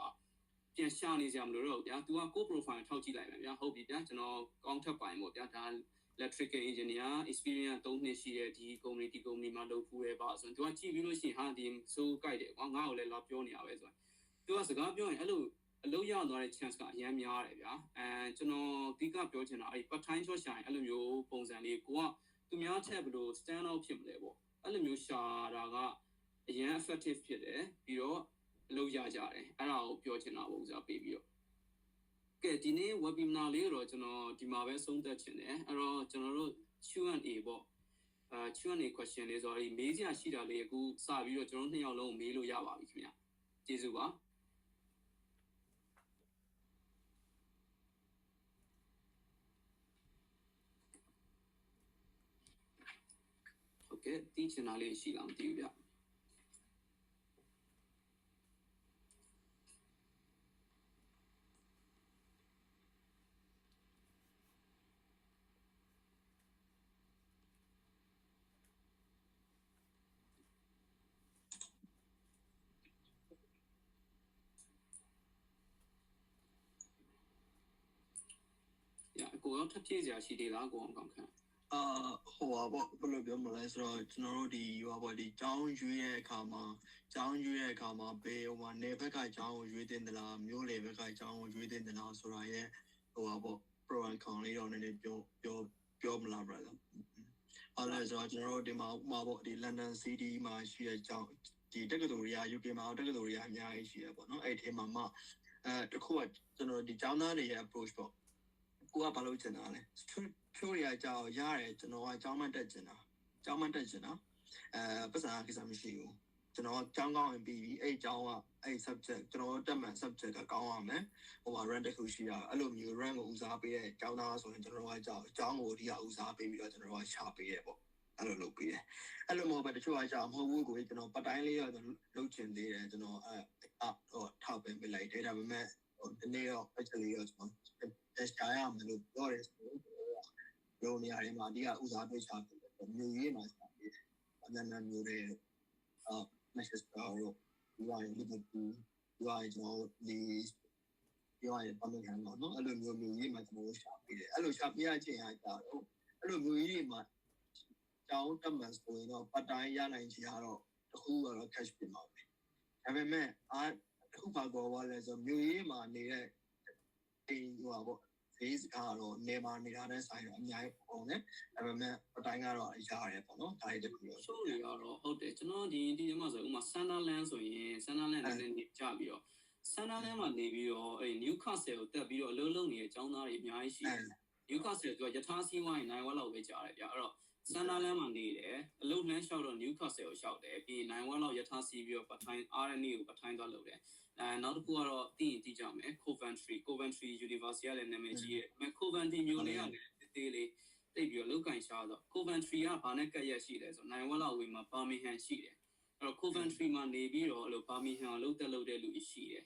ပြန်ရှာနေကြမလို့တော့ဗျာ तू ကကို profile ထောက်ကြည့်လိုက်မယ်ဗျာဟုတ်ပြီဗျာကျွန်တော်ကောင်းထပ်ပိုင်ပေါ့ဗျာဒါ electrical engineer experience 3နှစ်ရှိတဲ့ဒီ company မှာလုပ်ဖူးရဲပါဆိုရင် तू ကကြည့်ပြီးလို့ရှိရင်ဟာဒီဆိုးကြိုက်တယ်ကွာငါ့ကိုလည်းလာပြောနေရပဲဆိုရင် तू ကစကားပြောရင်အဲ့လိုအလုပ်ရသွားတဲ့ chance ကအများများတယ်ဗျာကျွန်တော်အဓိကပြောချင်တာအဲ့ part time job ရှာရင်အဲ့လိုမျိုးပုံစံလေးကိုကသူများထက်ဘယ်လို stand out ဖြစ်မလဲပေါ့အဲ့လိုမျိုးရှာတာကအရင် effective ဖြစ်တယ်ပြီးတော့အလုပ်ရကြတယ်အဲ့ဒါကိုပြောချင်တာပေါ့ဥစားပေးပြီးတော့ကဲဒီနေ့ webinar လေးတော့ကျွန်တော်ဒီမှာပဲဆုံးသက်ချင်တယ်အဲ့တော့ကျွန်တော်တို့ Q&A ပေါ့Q&A question လေးဆိုတော့ဒီမေးစရာရှိတာလေးအခုစပြီးတော့ကျွန်တော်2ယောက်လုံးမေးလို့ရပါပြီခင်ဗျာကျေးဇူးပါဟုတ်ကဲ့တီးချင်တာလေးရှိလားမသိဘူးဗျကိုရောထပ်ဖြည့်စရာရှိသေးလားကိုအောင်ကောင်းခန့် ဟိုပါပေါ့ဘယ်လိုပြောမလဲဆိုတော့ကျွန်တော်တို့ဒီဟိုပါပေါ့ဒီကျောင်းရွေးတဲ့အခါမှာဘေးဟိုမှာနေဘက်ကကျောင်းကိုရွေးတင်သလားမျိုးလေဘက်ကကျောင်းကိုရွေးတင်သလားဆိုတာရဲ့ဟိုပါပေါ့ pro and con လေးတော့နည်းနည်းပြောမလား brother အဲ့ဒါဆိုတော့ကျွန်တော်တို့ဒီမှာဥပမာပေါ့ဒီ London City မှာရှိတဲ့ကျောင်းဒီတက္ကသိုလ်တွေက UK မှာတက္ကသိုလ်တွေကအများကြီးရှိရပေါ့နော်အဲ့ဒီထဲမှာတခုကကျွန်တော်ဒီကျောင်းသားတွေရဲ့ approach ပေါ့ကိုကဘာလို့ချင်တာလဲချိုးရကြောင်ရတယ်ကျွန်တော်ကကျောင်းမတက်ချင်တာပတ်စံကိစ္စမရှိဘူးကျွန်တော်ကျောင်းကောင်းရင်ပြီးပြီအဲ့ကျောင်းကအဲ့ subject ကျွန်တော်တက်မှန် subject ကကောင်းရမယ်ဟိုမှာ rank တစ်ခုရှိရအဲ့လိုမျိုး rank ကိုဦးစားပေးတဲ့ကျောင်းသားဆိုရင်ကျွန်တော်ကကျောင်းကိုအဓိကဦးစားပေးပြီးတော့ကျွန်တော်ကရှာပေးရပေါ့အဲ့လိုလုပ်ပေးတယ်အဲ့လိုမဟုတ်ပဲတချို့ကကြောင်မဟုတ်ဘူးကိုကျွန်တော်ပတ်တိုင်းလေးတော့လုပ်ချင်သေးတယ်ကျွန်တော်ဟိုထောက်ပံ့ပေးလိုက်တယ်ဒါပေမဲ့ဒီနေ့တော့ actually တော့ကျွန်တော်ရှာရမယ်လို့ပြောတယ်ဆိုတော့နေရာတွေမှာအဓိကဦးစားပေးရှာပေးတယ်မျိုးရေးမှာရှာပေးတယ်အများများမျိုးတွေManchester တို့ဒီကLiverpoolဒီကကျွန်တော်ဒီBirmingham နော်အဲ့လိုမျိုးကြီးမှာကျွန်တော်ရှာပေးတယ်အဲ့လိုရှာပေးရခြင်းဟာကြတော့အဲ့လိုမျိုးကြီးမှာကျောင်းတက်မှန်ဆိုရင်တော့ပတ်တိုင်းရနိုင်ချင်တော့တခုကတော့ cash ပြင်ပါပဲဒါပေမဲ့တခုပါကောလဲဆိုမျိုးကြီးမှာနေတဲ့အိမ်ဟိုပါပေါ့ဈေးကတော့နေမှာနေတာတဲ့ဆိုင်တော့အများကြီးပုံတယ်ဒါပေမဲ့အတိုင်းကတော့ရတယ်ပေါ့နော်ဒါတွေတခုရောဆိုတွေကတော့ဟုတ်တယ်ကျွန်တော်ဒီမှာဆိုဥမာ Sunderland ဆိုရင် Sunderland နဲ့နေကြပြီးတော့ Sunderland မှာနေပြီးတော့အဲ့ Newcastle ကိုတက်ပြီးတော့အလုံးလုံးနေတဲ့အကြောင်းသားတွေအများကြီးရှိတယ် Newcastle ကယထာစီးဝိုင်းနိုင်ဝက်လောက်ပဲကြားတယ်ဗျအဲ့တော့ Sunderland မှာနေတယ်အလုံးနှမ်းလျှောက်တော့ Newcastle ကိုလျှောက်တယ်ပြီးနိုင်ဝက်လောက်ယထာစီးပြီးတော့ပထိုင်း RNA ကိုပထိုင်းသွားလုပ်တယ်နောက်တစ်ခုကတော့သိကြမယ် Coventry University ကလည်းနာမည်ကြီးရဲ့ Coventry မျိုးလေးကလည်းတေးလေးတိတ်ပြီးတော့လောက်ကင်ရှားတော့ Coventry ကဘာနဲ့ကပ်ရက်ရှိလဲဆိုနိုင်ဝက်လောက်ဝေးမှာ Birmingham ရှိတယ်အဲ့တော့ Coventry မှာနေပြီးတော့အဲ့လို Birmingham ကိုလုပ်တဲ့လူရှိတယ်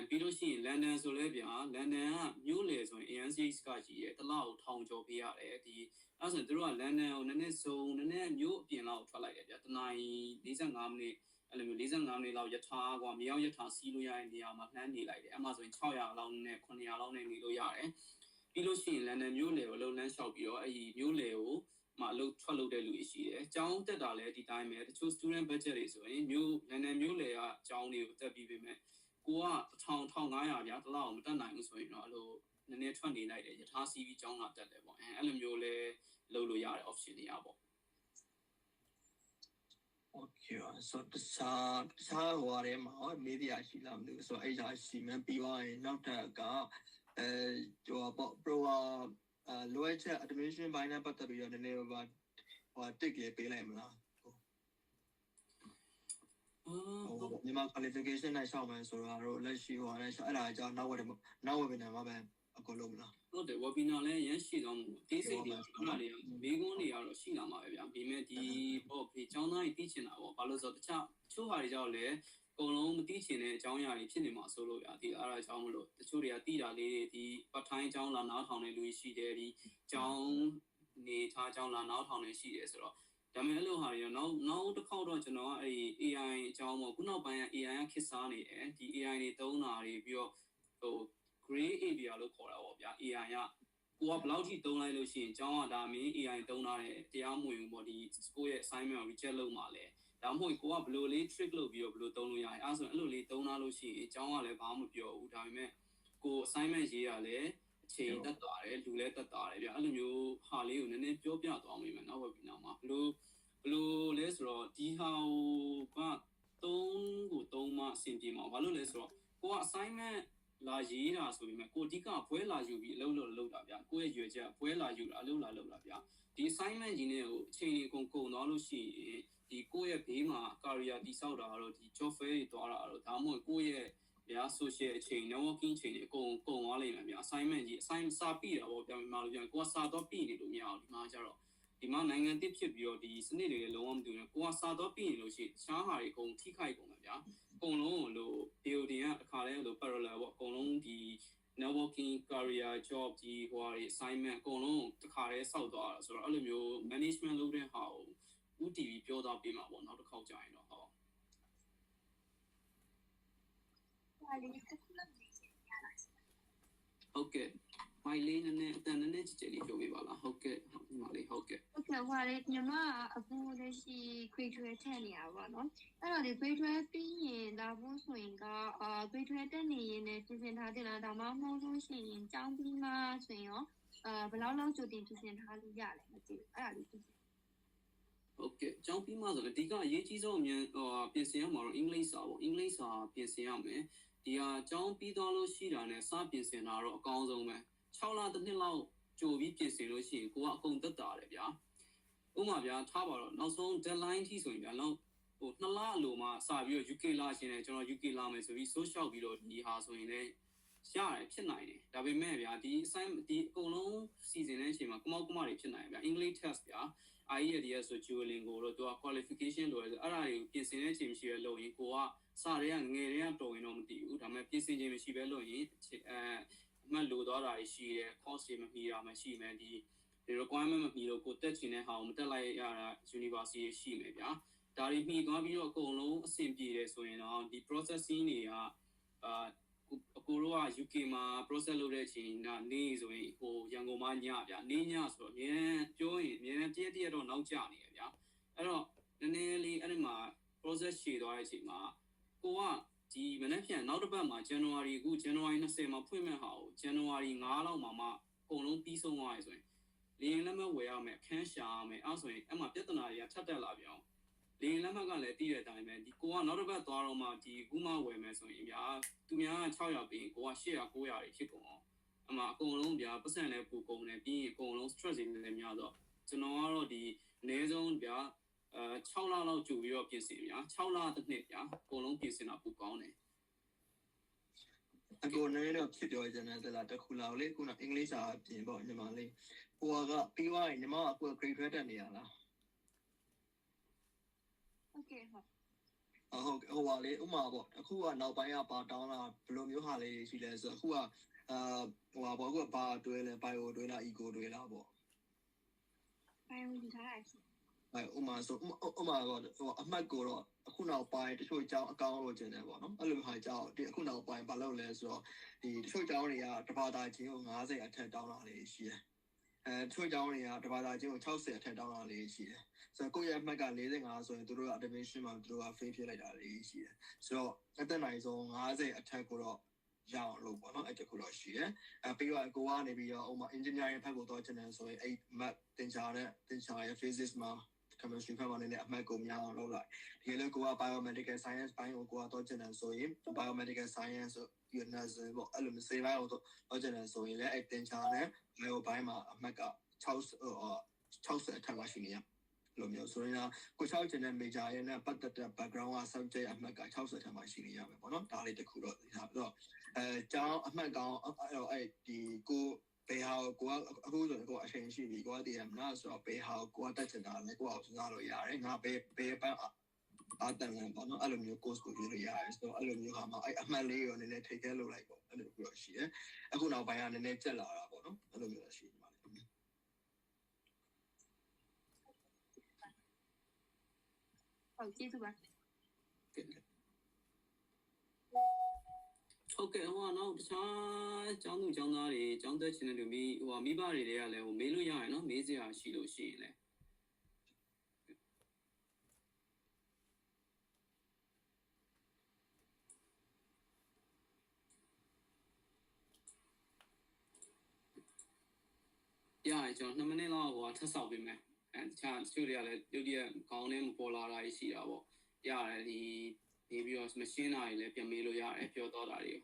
ပြီးလို့ရှိရင် London ဆိုလဲဗျာ London ကမြို့လေဆိုရင် ANCH ကကြီးရဲ့တလောက်ကိုထောင်ကျော်ပေးရတယ်ဒီအဲ့ဆိုသူတို့က London ကိုနည်းနည်းမြို့အပြင်လောက်ထွက်လိုက်တယ်ဗျာတနာရီ45မိနစ်အဲ့လိုမျိုး45မိနစ်လောက်ယထာကွာမြောက်ယထာစီးလို့ရတဲ့နေရာမှာနှမ်းနေလိုက်တယ်အဲ့မှာဆိုရင်600လောက်နဲ့900လောက်နဲ့နေလို့ရတယ်ပြီးလို့ရှိရင် London မြို့လေကိုအလုံးလန်းလျှောက်ပြီးတော့အဲ့ဒီမြို့လေကိုမှအလုပ်ထွက်လုပ်တဲ့လူတွေရှိတယ်။ကျောင်းတက်တာလည်းဒီတိုင်းပဲတချို့ student budget တွေဆိုရင်London မြို့လေကကျောင်းတွေကိုတက်ပြီးပြီမဲ့ကိုက1500ဗျာတလောက်မတက်နိုင်ဘူးဆိုရင်တော့အဲ့လိုနည်းနည်းထွက်နေလိုက်တယ်ယထာစီးပြီးကျောင်းလာတက်တယ်ပေါ့အဲ့လိုမျိုးလဲလုပ်လို့ရတယ် option တွေရပေါ့Okay, so တခြားဟိုရဲမှာမေးပြရှိလားမသိဘူးဆိုတော့အဲ့ဒါရှိမှပြီးသွားရင်နောက်ထပ်ကဟိုပေါ့ pro လိုအပ်ချက် admission ဘိုင်းနဲ့ပတ်သက်ပြီးတော့နည်းနည်းဟိုတစ်လေးပေးလိုက်မလားမြန်မာ qualification နဲ့ရှောက်မယ်ဆိုတော့လက်ရှိဟိုအဲ့ဒါကြောင့်နောက် webinar မှာပဲအကုန်လုံးမလားဟုတ်တယ် webinar လည်းရမ်းရှိတော့မှုတေးစိတ်တွေအဲ့ဒါတွေကမိကုန်းတွေကတော့ရှိလာမှာပဲဗျာဒီမဲ့ဒီပေါ့ဖေကျောင်းသားတွေသိချင်တာပေါ့ဘာလို့ဆိုတော့တခြားချို့ဟာတွေကြောင့်လည်းအကုန်လုံးမသိချင်တဲ့အကြောင်းအရာတွေဖြစ်နေမှာဆိုလို့ဗျာဒီအဲ့ဒါကြောင့်မလို့တချို့တွေကသိတာလေးတွေဒီပတ်ထိုင်းကျောင်းလာနားထောင်တဲ့လူတွေရှိတယ်ဒီကျောင်းနေထားကျောင်းလာနားထောင်နေရှိတယ်ဆိုတော့ဒါမဲ့အဲ့လိုဟာတွေနောက်တစ်ခေါက်တော့ကျွန်တော်ကအဲ့ AI အကြောင်းပေါ့ခုနောက်ပိုင်းက AI ကခေတ်စားနေတယ်ဒီ AI တွေသုံးတာတွေပြီးတော့ဟိုgray area လို့ခေါ်တာပေါ့ဗျာ AI ကကိုကဘယ်လောက်ထိသုံးလိုက်လို့ရှိရင်ကျောင်းကဒါမင်း AI သုံးထားတဲ့တရားမဝင်ဘူးပေါ့ဒီကိုရဲ့ assignment ကို reject လုပ်မှာလဲဒါမှမဟုတ်ကိုကဘယ်လိုလေး trick လုပ်ပြီးတော့ဘယ်လိုသုံးလို့ရလဲအဲ့ဆိုရင်အဲ့လိုလေးသုံးထားလို့ရှိရင်ကျောင်းကလည်းဘာမှမပြောဘူးဒါပေမဲ့ကို assignment ရေးရလဲအချိန်တက်သွားတယ်လူလည်းတက်သွားတယ်ဗျာအဲ့လိုမျိုးဟာလေးကိုနည်းနည်းပြောပြသွားမိမယ်နောက် webinar မှာဘယ်လိုလဲဆိုတော့ဒီဟာကသုံးမှအဆင်ပြေမှာဘာလို့လဲဆိုတော့ကိုက assignmentလာရေးတာဆိုပေမဲ့ကိုအဓိကဘွဲလာယူပြီးအလုပ်လုပ်တာဗျာကိုရဲ့ရွယ်ချက်ဘွဲလာယူတာအလုပ်လာလုပ်တာဗျာဒီ assignment ကြီးနဲ့ကိုအချိန်ကြီးကုန်သွားလို့ရှိရင်ဒီကိုရဲ့ဘေးမှာ career တည်ဆောက်တာတော့ဒီ job fair တွေသွားတာတော့ဒါမှမဟုတ်ကိုရဲ့ဗျာ social အချိန် networking အချိန်တွေအကုန်သွားလိမ့်မယ်ဗျာ assignment ကြီး စာပြီးတာပေါ့ဗျာမြန်မာလိုပြောရင်ကိုကစာတော့ပြီးနေလို့မရအောင်ဒီမှာကျတော့ဒီမှာနိုင်ငံတစ်ဖြစ်ပြီးတော့ဒီစနစ်တွေလည်းလုံးဝမတူဘူးကိုကစာတော့ပြီးနေလို့ရှိရင်တခြားဟာတွေအကုန်ထိခိုက်ကုန်မှာဗျာအကုန်လုံးလို့ building ကအခါလဲလို့ parallel ပေါ့အကုန်လုံးဒီ networking career job ဒီဟိုဟာတွေ assignment အကုန်လုံးတစ်ခါတည်းစောက်သွားတာဆိုတော့အဲ့လိုမျိုး management လုပ်တဲ့ဟာကိုဦးတီဗီပြောသွားပေးမှာပေါ့နောက်တစ်ခေါက်ကြာရင်တော့ဟုတ်ကဲ့မိုင်လေးနဲ့အတန်နဲ့ကြည်ကြည်လေးပြောပေးပါလားဟုတ်ကဲ့ဟုတ်ဒီမှာလေး话嘞，你妈阿姑的是开出来菜呢吧喏，那的开出来毕业大部分应该开出来的年呢，就是他的那大妈某种是奖品嘛，所以哦，不老老就定就是他留下来的，哎呀，就是。OK，ကျောင်းပြီးမှဆိုရင်အဓိကအရေးကြီးဆုံးအမြင်ပြင်ဆင်ရမှာတော့အင်္ဂလိပ်စာပေါ့အင်္ဂလိပ်စာပြင်ဆင်ရမယ်ဒီဟာကျောင်းပြီးသွားလို့ရှိတာနဲ့စပြင်ဆင်တာတော့အကောင်းဆုံးပဲ6လတစ်နှစ်လောက်ကြိုပြီးပြင်ဆင်လို့ရှိရင်ကိုကအကုန်သက်တာတယ်ဗျာဥပမာဗျာထားပါတော့နောက်ဆုံး deadline ထိဆိုရင်ဗျာနောက်ဟို2လအလိုမှစပြီးတော့ UK လာရှင်တယ်ကျွန်တော် UK လာမယ်ဆိုပြီးဆိုးလျှောက်ပြီးတော့ဒီဟာဆိုရင်လည်းရတယ်ဖြစ်နိုင်တယ်ဒါပေမဲ့ဗျာဒီ assignment ဒီအကုန်လုံးစီစဉ်တဲ့အချိန်မှာကမောက်ကမတွေဖြစ်နိုင်ဗျာ English test ဗျာIELTS ဆို Duolingo တော့သူက qualification လိုတယ်အဲ့ဒါတွေကိုပြင်ဆင်တဲ့အချိန်မရှိပဲလုပ်ရင်ကိုကစာတွေကငယ်တွေကတော်ရင်တော့မသိဘူးဒါပေမဲ့ပြင်ဆင်ခြင်းမရှိပဲလုပ်ရင်အမှတ်လိုသွားတာရှိတယ် course တွေမမီတာမရှိမယ်ဒီ requirement မမီလို့ကိုတက်ချင်တဲ့ဟာကိုမတက်လိုက်ရတာ university ရှိမယ်ဗျာဒါတွေမှီသွားပြီးတော့အကုန်လုံးအဆင်ပြေတယ်ဆိုရင်တော့ဒီ processing တွေကအကိုတို့က UK မှာ process လုပ်တဲ့အချိန်ကနေဆိုရင်ဟိုရန်ကုန်မှာညဗျာနေညဆိုတော့အများပြောရင်အများတရက်တော့နောက်ကျနေရဗျာအဲ့တော့နည်းနည်းလေးအဲ့ဒီမှာ process ရှည်သွားတဲ့အချိန်မှာကိုကဒီမနေ့ပြန်နောက်တစ်ပတ်မှာ January အခု January 20မှာဖွင့်မဲ့ဟာကို January 9လောက်မှာအကုန်လုံးပြီးဆုံးသွားရဆိုရင်လင်းလက်မဝယ်ရမယ်အခန်းရှာရမယ်အဲ့ဆိုရင်အဲ့မှာပြဿနာတွေကထပ်တက်လာပြန်လင်းလက်မကလည်းတည်တဲ့အတိုင်းပဲဒီကိုကနောက်တစ်ပတ်သွားတော့မှဒီခုမှဝယ်မယ်ဆိုရင်ဗျာသူများ600ပြီးကိုက800 900တွေဖြစ်ကုန်အောင်အမှအကုန်လုံးဗျာပတ်စံလည်းပူကုန်တယ်ပြီးရင်အကုန်လုံး stress တွေလည်းများတော့ကျွန်တော်ကတော့ဒီအနည်းဆုံးဗျာ6လလောက်ကြိုပြီးတော့ပြင်ဆင်ဗျာ6လတစ်နှစ်ဗျာအကုန်လုံးပြင်ဆင်တာပူကောင်းတယ်အကိုနဲ့တော့ဖြစ်ပြောကြတယ်လားတခုလောက်လေခုနအင်္ဂလိပ်စာပြင်ပေါ့ညီမလေးဟိုကပြီးသွားရင်ညီမကကို grade ထွက်တက်နေရလား Okay ဟုတ်ဟိုပါလေဥမာပေါ့အခုကနောက်ပိုင်းကပါတောင်းလာဘယ်လိုမျိုးဟာလေးရှိလဲဆိုတော့အခုကဟိုပါပေါ့အခုကဘာတွဲလဲ bio တွဲလား eco တွဲလားပေါ့ bio ဒီထားလိုက်ဥမာဆိုဥမာတော့ဟိုအမှတ်ကိုတော့အခုနောက်ပိုင်းတချို့အကြောင်းအကောင်းလို့ကျင်တယ်ပေါ့နော်အဲ့လိုဟာကြောင့်ဒီအခုနောက်ပိုင်းဘာလုပ်လဲဆိုတော့ဒီတချို့အကြောင်းတွေကတဘာသာချင်းကို90အထက်တောင်းလာလေးရှိတယ်တချို့အကြောင်းတွေကတဘာသာချင်းကို60အထက်တောင်းလာလေးရှိတယ်ဆိုတော့ကိုယ့်ရဲ့အမှတ်က45ဆိုရင်တို့က admission မှာတို့က fail ဖြစ်လိုက်တာလေးရှိတယ်ဆိုတော့အသက်နိုင်ဆုံး90အထက်ကိုတော့ရအောင်လို့ပေါ့နော်အဲ့တခုတော့ရှိတယ်ပြီးတော့ကိုကနေပြီးတော့ဥမာ engineering ဘက်ကိုတော့ကျန်တယ်ဆိုရင်အဲ့ map တင်ချာရဲ့ physics မှာ chemistry ဘက်မှာလည်းအမှတ်ကိုများအောင်လုပ်လိုက်ဒီလိုကိုက biomedical science ဘိုင်းကိုတော့ကျန်တယ်ဆိုရင် biomedical science ဆိုပြီးတော့ nursing ပေါ့အဲ့လိုမျိုးစေဘိုင်းကိုတော့ကျန်တယ်ဆိုရင်လည်းအဲ့တင်ချာနဲ့ bio ဘိုင်းမှာအမှတ်က60အထက်မှာရှိနေရလိုမျိုးဆိုရင်ကို6ကျင်တဲ့ major ရဲ့နဲ့ပတ်သက်တဲ့ background က subject အမှတ်က60ထက်မှရှိနေရမယ်ပေါ့နော်ဒါလေးတစ်ခုတော့ဒါပြီးတော့ကျောင်းအမှတ်ကောင်းအဲ့ဒီကိုဘယ်ဟာကိုအခုဆိုရင်ကိုအချိန်ရှိပြီကိုကတည်ရမလားဆိုတော့ဘယ်ဟာကိုတက်ချင်တာလဲကိုကစဉ်းစားလို့ရတယ်ငါဘယ်ပန်းအာတန်လန်ပေါ့နော်အဲ့လိုမျိုး course ကိုရွေးလို့ရတယ်ဆိုတော့အဲ့လိုမျိုးဟာမှာအဲ့အမှတ်လေးရောနည်းနည်းထိတ်ခဲလုပ်လိုက်ပေါ့အဲ့လိုမျိုးရှိတယ်အခုနောက်ပိုင်းကနည်းနည်းကျက်လာတာပေါ့နော်အဲ့လိုမျိုးရှိနေပါလိမ့်မယ်ဟုတ်ကျေးဇူးပါဟုတ်ကဲ့ဟိုကတော့တခြားကျောင်းသူကျောင်းသားတွေကျောင်းသက်ချင်တဲ့လူမိဘတွေကလည်းဟိုမေးလို့ရရင်နော်မေးစရာရှိလို့ရှိရင်လည်းရရင်ကျွန်တော်2မိနစ်လောက်ဟိုထပ်ဆောက်ပေးမယ်တခြားတချို့တွေကလည်းရုပ်တရက်ခေါင်းထဲမပေါ်လာတာရှိတာပေါ့ရတယ်ဒီနေပြီးတော့မရှင်းတာတွေလည်းပြန်မေးလို့ရတယ်ပြောတော့တာတွေ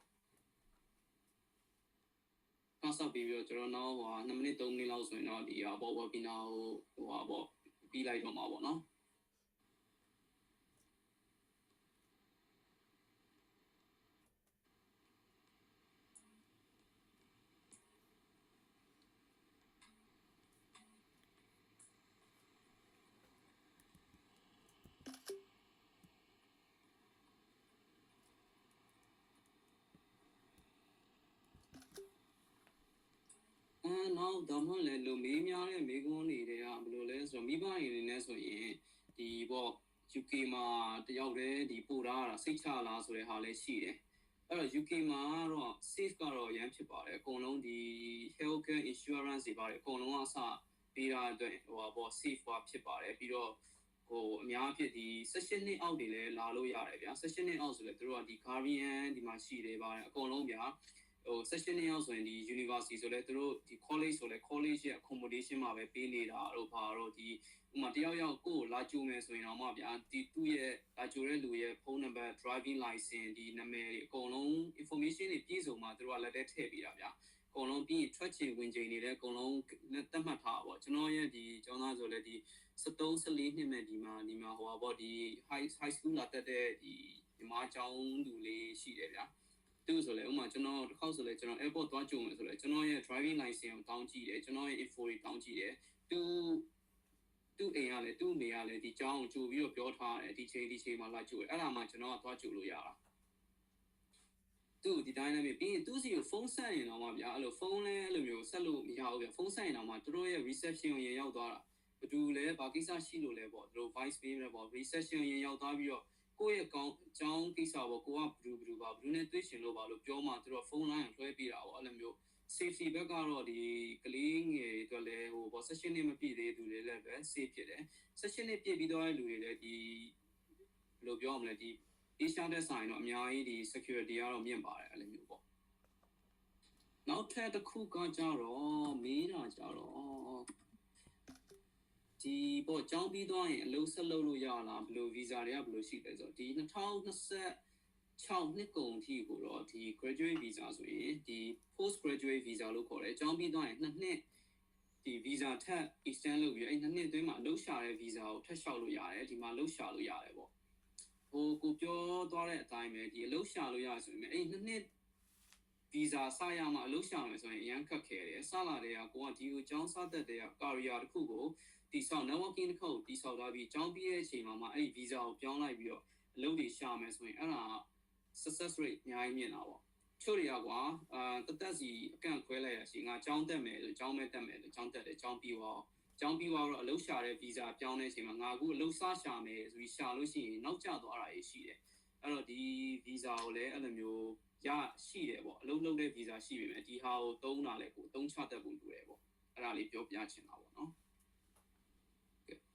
ဆောက်ပြီးတော့ကျွန်တော်နောက်2မိနစ်3မိနစ်လောက်ဆိုရင်တော့ဒီပေါ့ webinar ကိုပေါ့ပြီးလိုက်တော့မှာပေါ့နော်နောက်တော့မှလည်းလူမေးများတဲ့မေးခွန်းတွေကဘယ်လိုလဲဆိုတော့မိဘတွေအနေနဲ့ဆိုရင်ဒီပေါ့ UK မှာတယောက်တည်းဒီပို့ထားတာစိတ်ချလားဆိုတဲ့ဟာလည်းရှိတယ်အဲ့တော့ UK မှာတော့ safe ကတော့ရမ်းဖြစ်ပါတယ်အကုန်လုံးဒီ healthcare insurance တွေပါတယ်အကုန်လုံးအစ ပေးတာအတွက်ဟိုပါပေါ့ safe ဟွာဖြစ်ပါတယ်ပြီးတော့ဟိုအများအဖြစ်ဒီ16နှစ်အောက်တွေလည်းလာလို့ရတယ်ဗျာ16နှစ်အောက်ဆိုလည်းသူတို့ကဒီ Guardian ဒီမှာရှိတယ်ပါတယ်အကုန်လုံးဗျာဟို16နှစ်အောက်ဆိုရင်ဒီ university ဆိုလည်းသူတို့ဒီ college ဆိုလည်း college ရဲ့ accommodation မှာပဲပေးနေတာတို့ဘာတော့ဒီဥမာတယောက်ယောက်ကိုလာကြိုမယ်ဆိုရင်တော့မှဗျာဒီသူ့ရဲ့လာကြိုတဲ့လူရဲ့ဖုန်းနံပါတ် driving license ဒီနာမည်တွေအကုန်လုံး information တွေပြည့်စုံမှသူတို့ကလက်ထဲထည့်ပေးတာဗျာအကုန်လုံးပြီးထွက်ချင်ဝင်ချင်နေတဲ့အကုန်လုံးသတ်မှတ်ထားပါပေါ့ကျွန်တော်ရဲ့ဒီကျောင်းသားဆိုလည်းဒီ13 14နှစ်မဲ့ဒီမှာဟိုပါပေါ့ဒီ high school လာတက်တဲ့ဒီမြန်မာကျောင်းလူလေးရှိတယ်ဗျာသူဆိုလည်းဥမာကျွန်တော်တစ်ခေါက်ဆိုလည်းကျွန်တော် airport သွားကြုံမယ်ဆိုလည်းကျွန်တော်ရဲ့ driving license ကိုတောင်းကြည့်တယ်ကျွန်တော်ရဲ့ info တွေတောင်းကြည့်တယ်သူ့အိမ်ကလည်းသူ့နေကလည်းဒီကျောင်းကိုကြိုပြီးတော့ပြောထားတယ်ဒီချိန်မှာလာကြိုတယ်အဲ့ဒါမှကျွန်တော်ကသွားကြိုလို့ရတာသူ့ဒီတိုင်းလည်းပြီးရင်သူ့စီကိုဖုန်းဆက်ရင်တော့မှဗျာအဲ့လိုဖုန်းလဲအဲ့လိုမျိုးဆက်လို့မရဘူးဗျာဖုန်းဆက်ရင်တော့မှတို့ရဲ့ reception ကိုရင်ရောက်သွားတာဘယ်သူလဲဘာကိစ္စရှိလို့လဲပေါ့တို့ voice mail လဲပေါ့ reception ရင်ရောက်သွားပြီးတော့ကိုယ့်ရဲ့ကောင်းအကြောင်းကိစ္စပေါ့ကိုကဘယ်သူနဲ့တွေ့ရှင်လို့ပါလို့ပြောမှတို့ဖုန်းလိုင်းကိုလွှဲပေးတာပေါ့အဲ့လိုမျိုး safety ဘက်ကတော့ဒီကလေးငယ်တွေအတွက်လည်းဟိုပေါ့ session နဲ့မပြည့်သေးသူတွေလည်းပဲ safe ဖြစ်တယ် session နဲ့ပြည့်ပြီးတော့တဲ့လူတွေလည်းဒီဘယ်လိုပြောရမလဲဒီ Asia တဲ့ဆိုင်တော့အများကြီးဒီ security ကတော့မြင့်ပါတယ်အဲ့လိုမျိုးပေါ့နောက်ထပ်တစ်ခုကကြတော့မေးတာကြတော့ဒီပေါ့ကျောင်းပြီးသွားရင်အလုပ်ဆက်လုပ်လို့ရလားဘယ်လို visa တွေကဘယ်လိုရှိလဲဆိုတော့ဒီ2026နှစ်ကုန်အထိကိုတော့ဒီ graduate visa ဆိုရင်ဒီ post graduate visa လို့ခေါ်တယ်ကျောင်းပြီးသွားရင်2နှစ်ဒီ visa ထပ် extend လုပ်ပြီးအဲ့2နှစ်အတွင်းမှာအလုပ်ရှာတဲ့ visa ကိုထပ်လျှောက်လို့ရတယ်ဒီမှာအလုပ်ရှာလို့ရတယ်ပေါ့ဟိုကိုပြောသွားတဲ့အတိုင်းပဲဒီအလုပ်ရှာလို့ရဆိုရင်အဲ့2နှစ် visa စရမှအလုပ်ရှာမယ်ဆိုရင်အရန်ခက်ခဲတယ်စလာတဲ့ကကိုကဒီကိုကျောင်းစသက်တဲ့က career တစ်ခုကိုဒီဆောက် networking တစ်ခုကိုဒီဆောက်ထားပြီးကျောင်းပြီးတဲ့အချိန်မှာအဲ့ဒီ visa ကိုပြောင်းလိုက်ပြီးတော့အလုပ်တွေရှာမယ်ဆိုရင်အဲ့ဒါ success rate အများကြီးမြင့်တာပေါ့ချို့တွေကကွာတက်စီအကန့်ခွဲလိုက်ရရှိငါကျောင်းတက်မယ်ဆိုကျောင်းမဲ့တက်မယ်ဆိုကျောင်းတက်တယ်ကျောင်းပြီးတော့အလုပ်ရှာတဲ့ visa ပြောင်းတဲ့အချိန်မှာငါအခုအလုပ်စရှာမယ်ဆိုပြီးရှာလို့ရှိရင်နောက်ကျသွားတာရှိတယ်အဲ့တော့ဒီ visa ကိုလည်းအဲ့လိုမျိုးရရှိတယ်ပေါ့အလုပ်လုပ်တဲ့ visa ရှိပြီမယ်ဒီဟာကိုသုံးတာလေကိုသုံးချတတ်ဖို့လိုတယ်ပေါ့အဲ့ဒါလေးပြောပြချင်တာပေါ့နော်